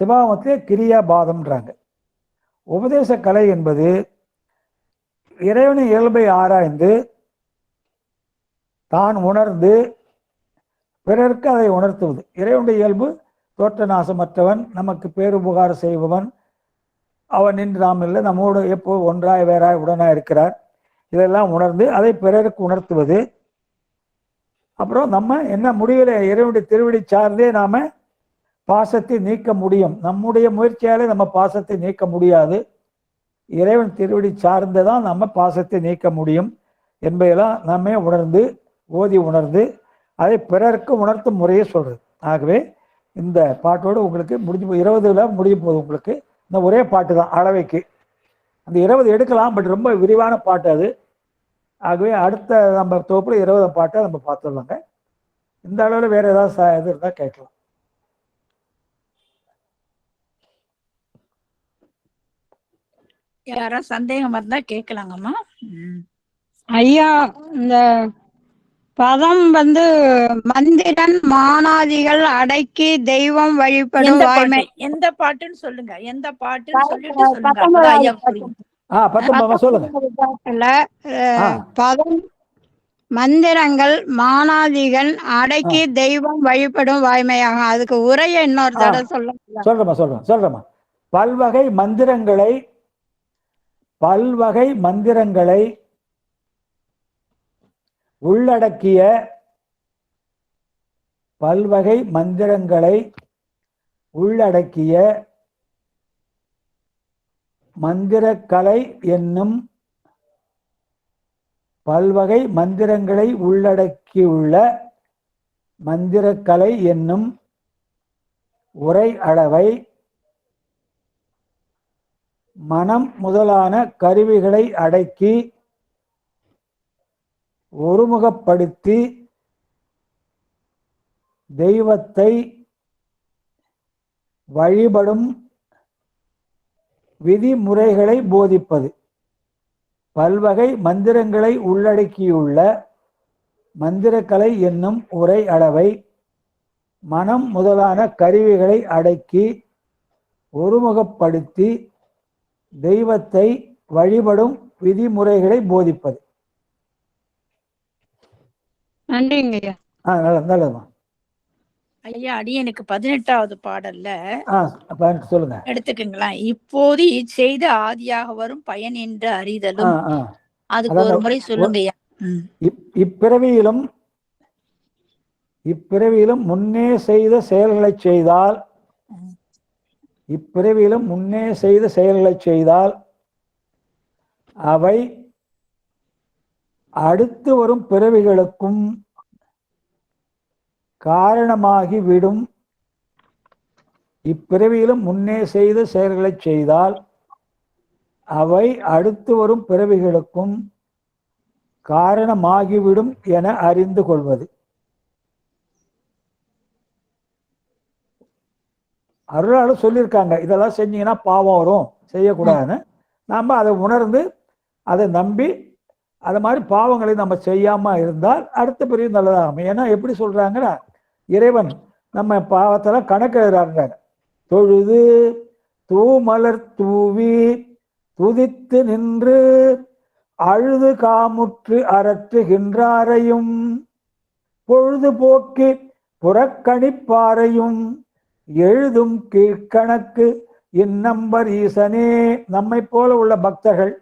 சிவாகமத்திலே கிரியா பாதம்ன்றாங்க. உபதேச கலை என்பது இறைவனின் இயல்பை ஆராய்ந்து தான் உணர்ந்து பிறருக்கு அதை உணர்த்துவது. இறைவனுடைய இயல்பு தோற்ற நாசமற்றவன், நமக்கு பேருபகாரம் செய்பவன், அவன் நின்று நாம் இல்லை, நம்மோடு எப்போ ஒன்றாய் வேறாய் உடனாய் இருக்கிறார். இதெல்லாம் உணர்ந்து அதை பிறருக்கு உணர்த்துவது. அப்புறம் நம்ம என்ன முடியல, இறைவனுடைய திருவடி சார்ந்தே நாம பாசத்தை நீக்க முடியும். நம்முடைய முயற்சியாலே நம்ம பாசத்தை நீக்க முடியாது. இறைவன் திருவடி சார்ந்துதான் நம்ம பாசத்தை நீக்க முடியும் என்பதெல்லாம் நம்மே உணர்ந்து ஓதி உணர்ந்து அதை பிறருக்கு உணர்த்தும் முறையை சொல்றது. ஆகவே இந்த பாட்டோடு உங்களுக்கு முடிஞ்சு 20ல் முடிய போகுது. உங்களுக்கு இந்த ஒரே பாட்டு தான் அளவைக்கு. அந்த 20 எடுக்கலாம், பட் ரொம்ப விரிவான பாட்டு அது. ஆகவே அடுத்த நம்ம தொகுப்புல 20 பாட்டை நம்ம பார்த்துடலாங்க. இந்த அளவில் வேற ஏதாவது இது இருந்தால் கேட்கலாம். யாராவது சந்தேகம் இருந்தா கேட்கலாங்கம்மா. ஐயா, இந்த பதம் மந்திரன் மானாதிகள் அடக்கி தெய்வம் வழிபடும் வாய்மை. எந்த பாட்டுன்னு சொல்லுங்க, எந்த பாட்டுன்னு சொல்லிட்டு சொல்லுங்க. சொல்லுங்க. பதம் மந்திரங்கள் மானாதிகள் அடக்கி தெய்வம் வழிபடும் வாய்மையாக. அதுக்கு உரைய இன்னொரு தடவை சொல்றேம்மா. பல்வகை மந்திரங்களை உள்ளடக்கிய மந்திரக்கலை என்னும் பல்வகை மந்திரங்களை உள்ளடக்கியுள்ள மந்திரக்கலை என்னும் உரை அளவை மனம் முதலான கருவிகளை அடக்கி ஒருமுகப்படுத்தி தெய்வத்தை வழிபடும் விதிமுறைகளை போதிப்பது. பல்வகை மந்திரங்களை உள்ளடக்கியுள்ள மந்திரக்கலை என்னும் உரை அளவை மனம் முதலான கருவிகளை அடக்கி ஒருமுகப்படுத்தி தெய்வத்தை வழிபடும் விதிமுறைகளை போதிப்பது. நன்றிங்க. நல்லதுமா ஐயா. அடியனுக்கு 18வது பாடல்ல சொல்லுங்க, எடுத்துக்குங்களா. இப்போது இச்செய்த ஆதியாக வரும் பயன் என்று அறிதலும், அதுக்கு ஒரு முறை சொல்லுங்க ஐயா. இப்பிறவியிலும் முன்னே செய்த செயல்களை செய்தால் அவை அடுத்து வரும் பிறவிகளுக்கும் காரணமாகிவிடும். இப்பிறவியிலும் முன்னே செய்த செயல்களை செய்தால் அவை அடுத்து வரும் பிறவிகளுக்கும் காரணமாகிவிடும் என அறிந்து கொள்வது. அருளாலும் சொல்லியிருக்காங்க, இதெல்லாம் செஞ்சீங்கன்னா பாவம் வரும், செய்யக்கூடாதுன்னு. நாம் அதை உணர்ந்து அதை நம்பி அது மாதிரி பாவங்களை நம்ம செய்யாம இருந்தால் அடுத்த பிறகு நல்லதாகும். ஏன்னா எப்படி சொல்றாங்கன்னா, இறைவன் நம்ம பாவத்தெல்லாம் கணக்கெழுறாங்க. தொழுது தூமலர் தூவி துதித்து நின்று அழுது காமுற்று அரற்றுகின்றாரையும் பொழுதுபோக்கி புறக்கணிப்பாரையும் எழுதும் கீழ்கணக்கு இந்நம்பர் ஈசனே. நம்மை போல உள்ள பக்தர்கள்,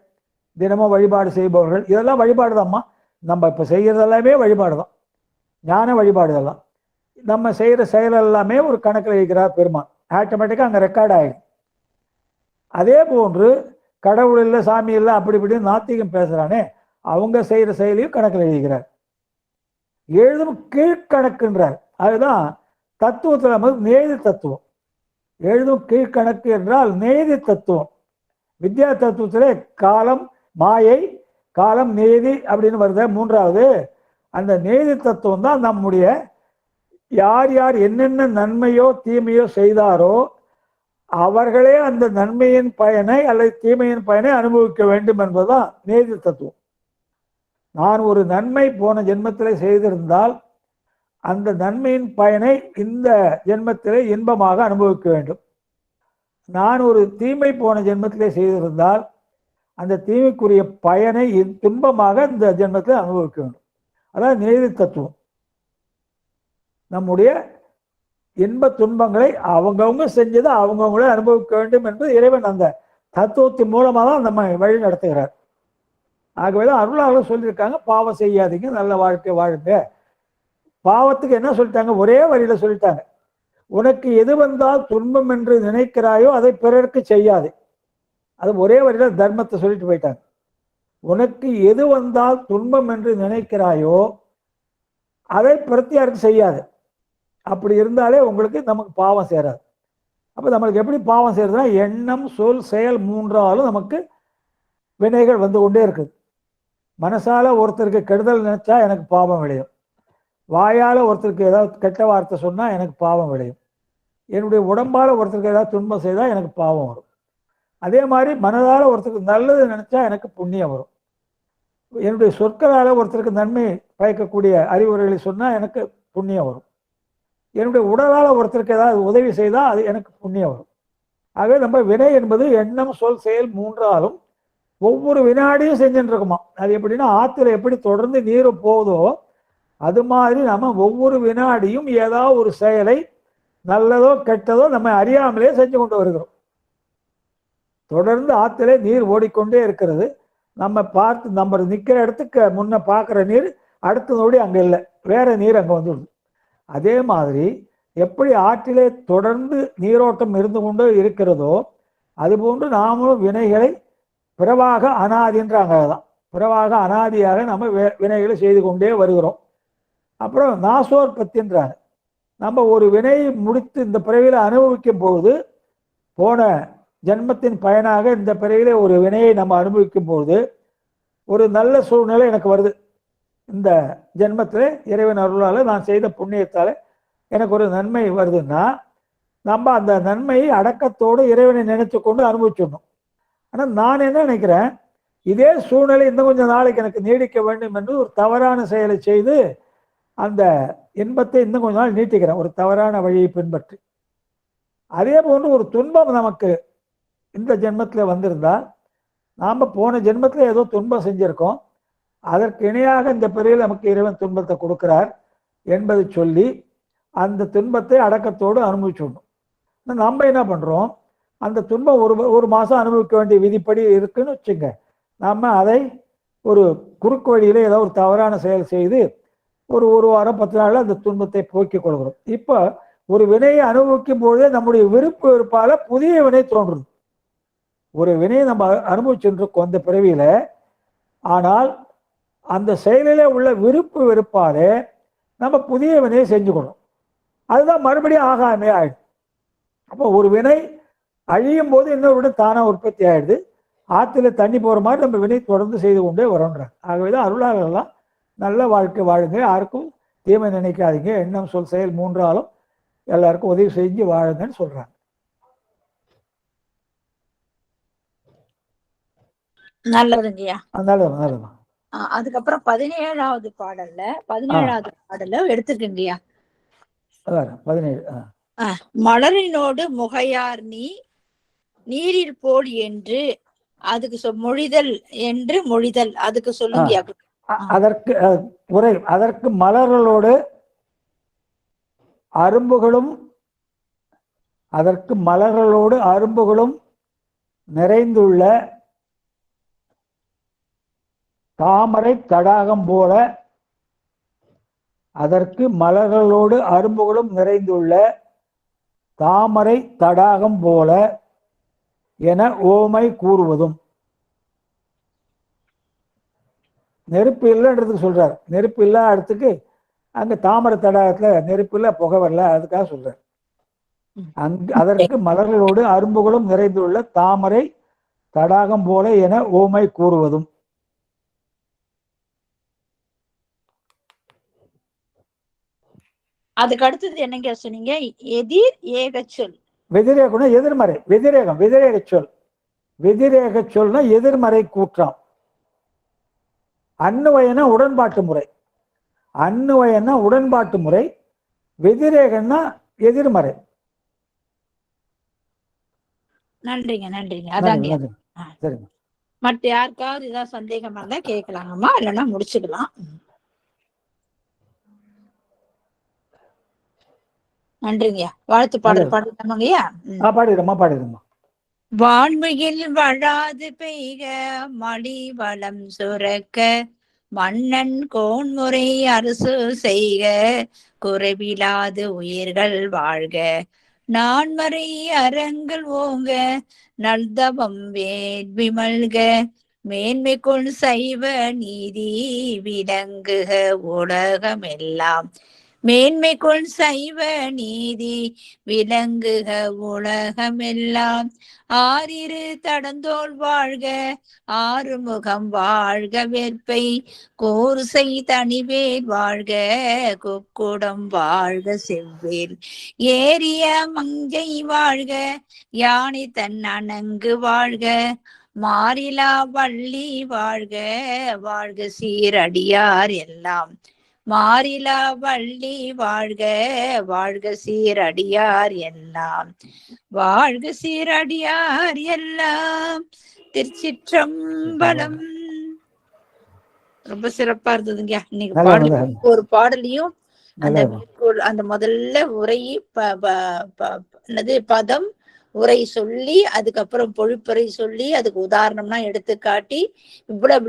தினமும் வழிபாடு செய்பவர்கள், இதெல்லாம் வழிபாடு தான்மா. நம்ம இப்போ செய்கிறது எல்லாமே வழிபாடு தான், ஞான வழிபாடு இதெல்லாம். நம்ம செய்கிற செயல் எல்லாமே ஒரு கணக்கில் இருக்கிறார் பெருமான், ஆட்டோமேட்டிக்காக அங்கே ரெக்கார்ட் ஆகிடும். அதே போன்று கடவுள் இல்லை, சாமி இல்லை, அப்படி இப்படின்னு நாத்திகம் பேசுகிறானே, அவங்க செய்கிற செயலையும் கணக்கில் எழுதுகிறார். எழுதும் கீழ்கணக்குன்றார். அதுதான் தத்துவத்தில் நமக்கு நேதி தத்துவம். எழுதும் கீழ்கணக்கு என்றால் நேதி தத்துவம். வித்யா தத்துவத்திலே காலம் மாயை, காலம் நேதி அப்படின்னு வருது மூன்றாவது. அந்த நேதி தத்துவம் தான் நம்முடைய யார் யார் என்னென்ன நன்மையோ தீமையோ செய்தாரோ அவர்களே அந்த நன்மையின் பயனை அல்லது தீமையின் பயனை அனுபவிக்க வேண்டும் என்பதுதான் நேதி தத்துவம். நான் ஒரு நன்மை போன ஜென்மத்திலே செய்திருந்தால் அந்த நன்மையின் பயனை இந்த ஜென்மத்திலே இன்பமாக அனுபவிக்க வேண்டும். நான் ஒரு தீமை போன ஜென்மத்திலே செய்திருந்தால் அந்த தீமைக்குரிய பயனை துன்பமாக இந்த ஜென்மத்தில் அனுபவிக்க வேண்டும். அதான் நேதி தத்துவம். நம்முடைய இன்ப துன்பங்களை அவங்கவுங்க செஞ்சதை அவங்கவுங்களே அனுபவிக்க வேண்டும் என்பது இறைவன் அந்த தத்துவத்தின் மூலமாக தான் நம்ம வழி நடத்துகிறார். ஆகவேதான் அருளாளர் சொல்லியிருக்காங்க, பாவம் செய்யாதீங்க, நல்ல வாழ்க்கை வாழுங்க. பாவத்துக்கு என்ன சொல்லிட்டாங்க? ஒரே வரியில சொல்லிட்டாங்க, உனக்கு எது வந்தால் துன்பம் என்று நினைக்கிறாயோ அதை பிறருக்கு செய்யாது. அது ஒரே வரியில தர்மத்தை சொல்லிட்டு போயிட்டாங்க. உனக்கு எது வந்தால் துன்பம் என்று நினைக்கிறாயோ அதை பிரத்தியாருக்கு செய்யாது. அப்படி இருந்தாலே உங்களுக்கு நமக்கு பாவம் சேராது. அப்போ நம்மளுக்கு எப்படி பாவம் சேருதுன்னா, எண்ணம் சொல் செயல் மூன்றாலும் நமக்கு வினைகள் வந்து கொண்டே இருக்குது. மனசால ஒருத்தருக்கு கெடுதல் நினைச்சா எனக்கு பாவம் விளையும், வாயால் ஒருத்தருக்கு ஏதாவது கெட்ட வார்த்தை சொன்னால் எனக்கு பாவம் விளையும், என்னுடைய உடம்பால் ஒருத்தருக்கு ஏதாவது துன்பம் செய்தால் எனக்கு பாவம் வரும். அதே மாதிரி மனதால் ஒருத்தருக்கு நல்லது நினச்சா எனக்கு புண்ணியம் வரும். என்னுடைய சொற்களால் ஒருத்தருக்கு நன்மை பயக்கக்கூடிய அறிவுரைகளை சொன்னால் எனக்கு புண்ணியம் வரும். என்னுடைய உடலால் ஒருத்தருக்கு ஏதாவது உதவி செய்தால் அது எனக்கு புண்ணியம் வரும். ஆகவே நம்ம வினை என்பது எண்ணம் சொல் செயல் மூன்றாலும் ஒவ்வொரு வினாடியும் செஞ்சுட்டு இருக்குமா. அது எப்படின்னா, ஆற்றுல எப்படி தொடர்ந்து நீர் போகுதோ அது மாதிரி நம்ம ஒவ்வொரு வினாடியும் ஏதாவது ஒரு செயலை நல்லதோ கெட்டதோ நம்ம அறியாமலே செஞ்சு கொண்டு வருகிறோம். தொடர்ந்து ஆற்றுல நீர் ஓடிக்கொண்டே இருக்கிறது. நம்ம பார்த்து நம்ம நிற்கிற இடத்துக்கு முன்ன பார்க்குற நீர் அடுத்த நொடி அங்கே இல்லை, வேற நீர் அங்கே வந்துடுது. அதே மாதிரி எப்படி ஆற்றிலே தொடர்ந்து நீரோட்டம் இருந்து கொண்டே இருக்கிறதோ அதுபோன்று நாமளும் வினைகளை பிறவாக அனாதின்றாங்க. தான் பிறவாக அனாதியாக நம்ம வினைகளை செய்து கொண்டே வருகிறோம். அப்புறம் நாசோற்பத்தின்றாங்க. நம்ம ஒரு வினையை முடித்து இந்த பிறவியில் அனுபவிக்கும் பொழுது, போன ஜென்மத்தின் பயனாக இந்த பிறவிலே ஒரு வினையை நம்ம அனுபவிக்கும் பொழுது ஒரு நல்ல சூழ்நிலை எனக்கு வருது. இந்த ஜென்மத்தில் இறைவன் அருளால் நான் செய்த புண்ணியத்தால் எனக்கு ஒரு நன்மை வருதுன்னா நம்ம அந்த நன்மையை அடக்கத்தோடு இறைவனை நினைச்சு கொண்டு அனுபவிச்சிடணும். ஆனால் நான் என்ன நினைக்கிறேன், இதே சூழ்நிலை இன்னும் கொஞ்சம் நாளைக்கு எனக்கு நீடிக்க வேண்டும் என்று ஒரு தவறான செயலை செய்து அந்த இன்பத்தை இன்னும் கொஞ்ச நாள் நீட்டிக்கிறேன், ஒரு தவறான வழியை பின்பற்றி. அதே போன்று ஒரு துன்பம் நமக்கு இந்த ஜென்மத்தில் வந்திருந்தால், நாம் போன ஜென்மத்தில் ஏதோ துன்பம் செஞ்சுருக்கோம், அதற்கு இணையாக இந்த பிறவியில் நமக்கு இறைவன் துன்பத்தை கொடுக்கிறார் என்பதை சொல்லி அந்த துன்பத்தை அடக்கத்தோடு அனுபவிச்சிடணும். நம்ம என்ன பண்ணுறோம், அந்த துன்பம் ஒரு மாதம் அனுபவிக்க வேண்டிய விதிப்படி இருக்குன்னு வச்சுங்க, நம்ம அதை ஒரு குறுக்கு வழியில் ஏதோ ஒரு தவறான செயல் செய்து ஒரு வாரம் 10 நாளில் அந்த துன்பத்தை போக்கிக் கொள்கிறோம். இப்போ ஒரு வினையை அனுபவிக்கும் பொழுதே நம்முடைய விருப்பு வெறுப்பால் புதிய வினை தோன்றுது. ஒரு வினையை நம்ம அனுபவிச்சுருக்கோம் அந்த பிறவியில், ஆனால் அந்த செயலிலே உள்ள விருப்பு வெறுப்பாலே நம்ம புதிய வினையை செஞ்சுக்கணும். அதுதான் மறுபடியும் ஆகாமே ஆயிடுது. அப்போ ஒரு வினை அழியும் போது இன்னொரு வினை தானாக உற்பத்தி ஆயிடுது. ஆற்றுல தண்ணி போகிற மாதிரி நம்ம வினை தொடர்ந்து செய்து கொண்டே வரோன்றாங்க. ஆகவே தான் அருளாளர்கள்லாம் நல்ல வாழ்க்கை வாழுங்க, யாருக்கும் தீமை நினைக்காதீங்க, எண்ணம் சொல் செயல் மூன்றாலும் எல்லாருக்கும் உதவி செஞ்சு வாழுங்கன்னு சொல்றாங்க. நல்லதுங்கய்யா, நல்லதுதான். அதுக்கப்புறம் 17வது பாடல்ல எடுத்துக்கங்கய்யா. 17 மலரினோடு முகையார் நீரில் போல் என்று அதுக்கு மொழிதல் என்று மொழிதல், அதுக்கு சொல்லுங்கய்யா. அதற்கு உரை, அதற்கு மலர்களோடு அரும்புகளும் அதற்கு மலர்களோடு அரும்புகளும் நிறைந்துள்ள தாமரை தடாகம் போல, அதற்கு மலர்களோடு அரும்புகளும் நிறைந்துள்ள தாமரை தடாகம் போல என ஓமை கூறுவதும். நெருப்பு இல்லைன்றதுக்கு சொல்றார். நெருப்பு இல்ல இடத்துக்கு அங்க தாமரை தடாகத்துல நெருப்பு இல்ல, புகை வரல, அதுக்காக சொல்றார். அதற்கு மலர்களோடு அரும்புகளும் நிறைந்துள்ள தாமரை தடாகம் போல என ஓமை கூறுவதும். அதுக்கு அடுத்தது என்னங்க சொன்னீங்க? எதிர் ஏக சொல். வெதிரேகம்னா எதிர்மறை. வெதிரேகம் வெதிரேக சொல். வெதிரேக சொல்னா எதிர்மறை கூற்றம். அன்னுவயனா உடன்பாட்டு முறை. அன்னுவயனா உடன்பாட்டு முறை. வெதிரேகன்னா எதிர்மறை. நன்றிங்க நன்றிங்க. அதாங்க. சரிங்க. மற்ற யாருக்காவது ஏதாவது சந்தேகமா இருந்தா கேட்கலாங்கம்மா, இல்லைன்னா முடிச்சுக்கலாம். நன்றிங்க. வாழ்த்து பாடல் பாடிட்டோமாங்கய்யா? பாடிடுமா. வான்மையில் வழாது பெய்க மடி வளம் சுரக்க, மன்னன் கோன்முறை அரசு செய்க, குறைவிலாது உயிர்கள் வாழ்க, நான்மறை அறங்கள் ஓங்க, நல்தவம் வேள்வி மல்க, மேன்மை கொள் சைவ நீதி விளங்குக உலகமெல்லாம், மேன்மை கொள் சைவ நீதி விளங்குக உலகமெல்லாம், ஆறிரு தடந்தோள் வாழ்க, ஆறுமுகம் வாழ்க, வெற்பை கோர்சை தனிவேல் வாழ்க, குக்குடம் வாழ்க, செவ்வேல் ஏறிய மங்கை வாழ்க, யானை தன் அணங்கு வாழ்க, மாறிலா வள்ளி வாழ்க, வாழ்க சீரடியார் எல்லாம், மாறிலா வள்ளி வாழ்க, வாழ்க சீரடியார் எல்லாம், வாழ்க சீரடியார் எல்லாம். திருச்சிற்றம்பலம். ரொம்ப சிறப்பா இருந்ததுங்க இன்னைக்கு பாடல். ஒரு பாடலையும் அந்த அந்த முதல்ல உரை என்னது பதம் உரை சொல்லி, அதுக்கப்புறம் பொழிப்புரை சொல்லி, அதுக்கு உதாரணம்னா எடுத்து காட்டி, இவ்வளவு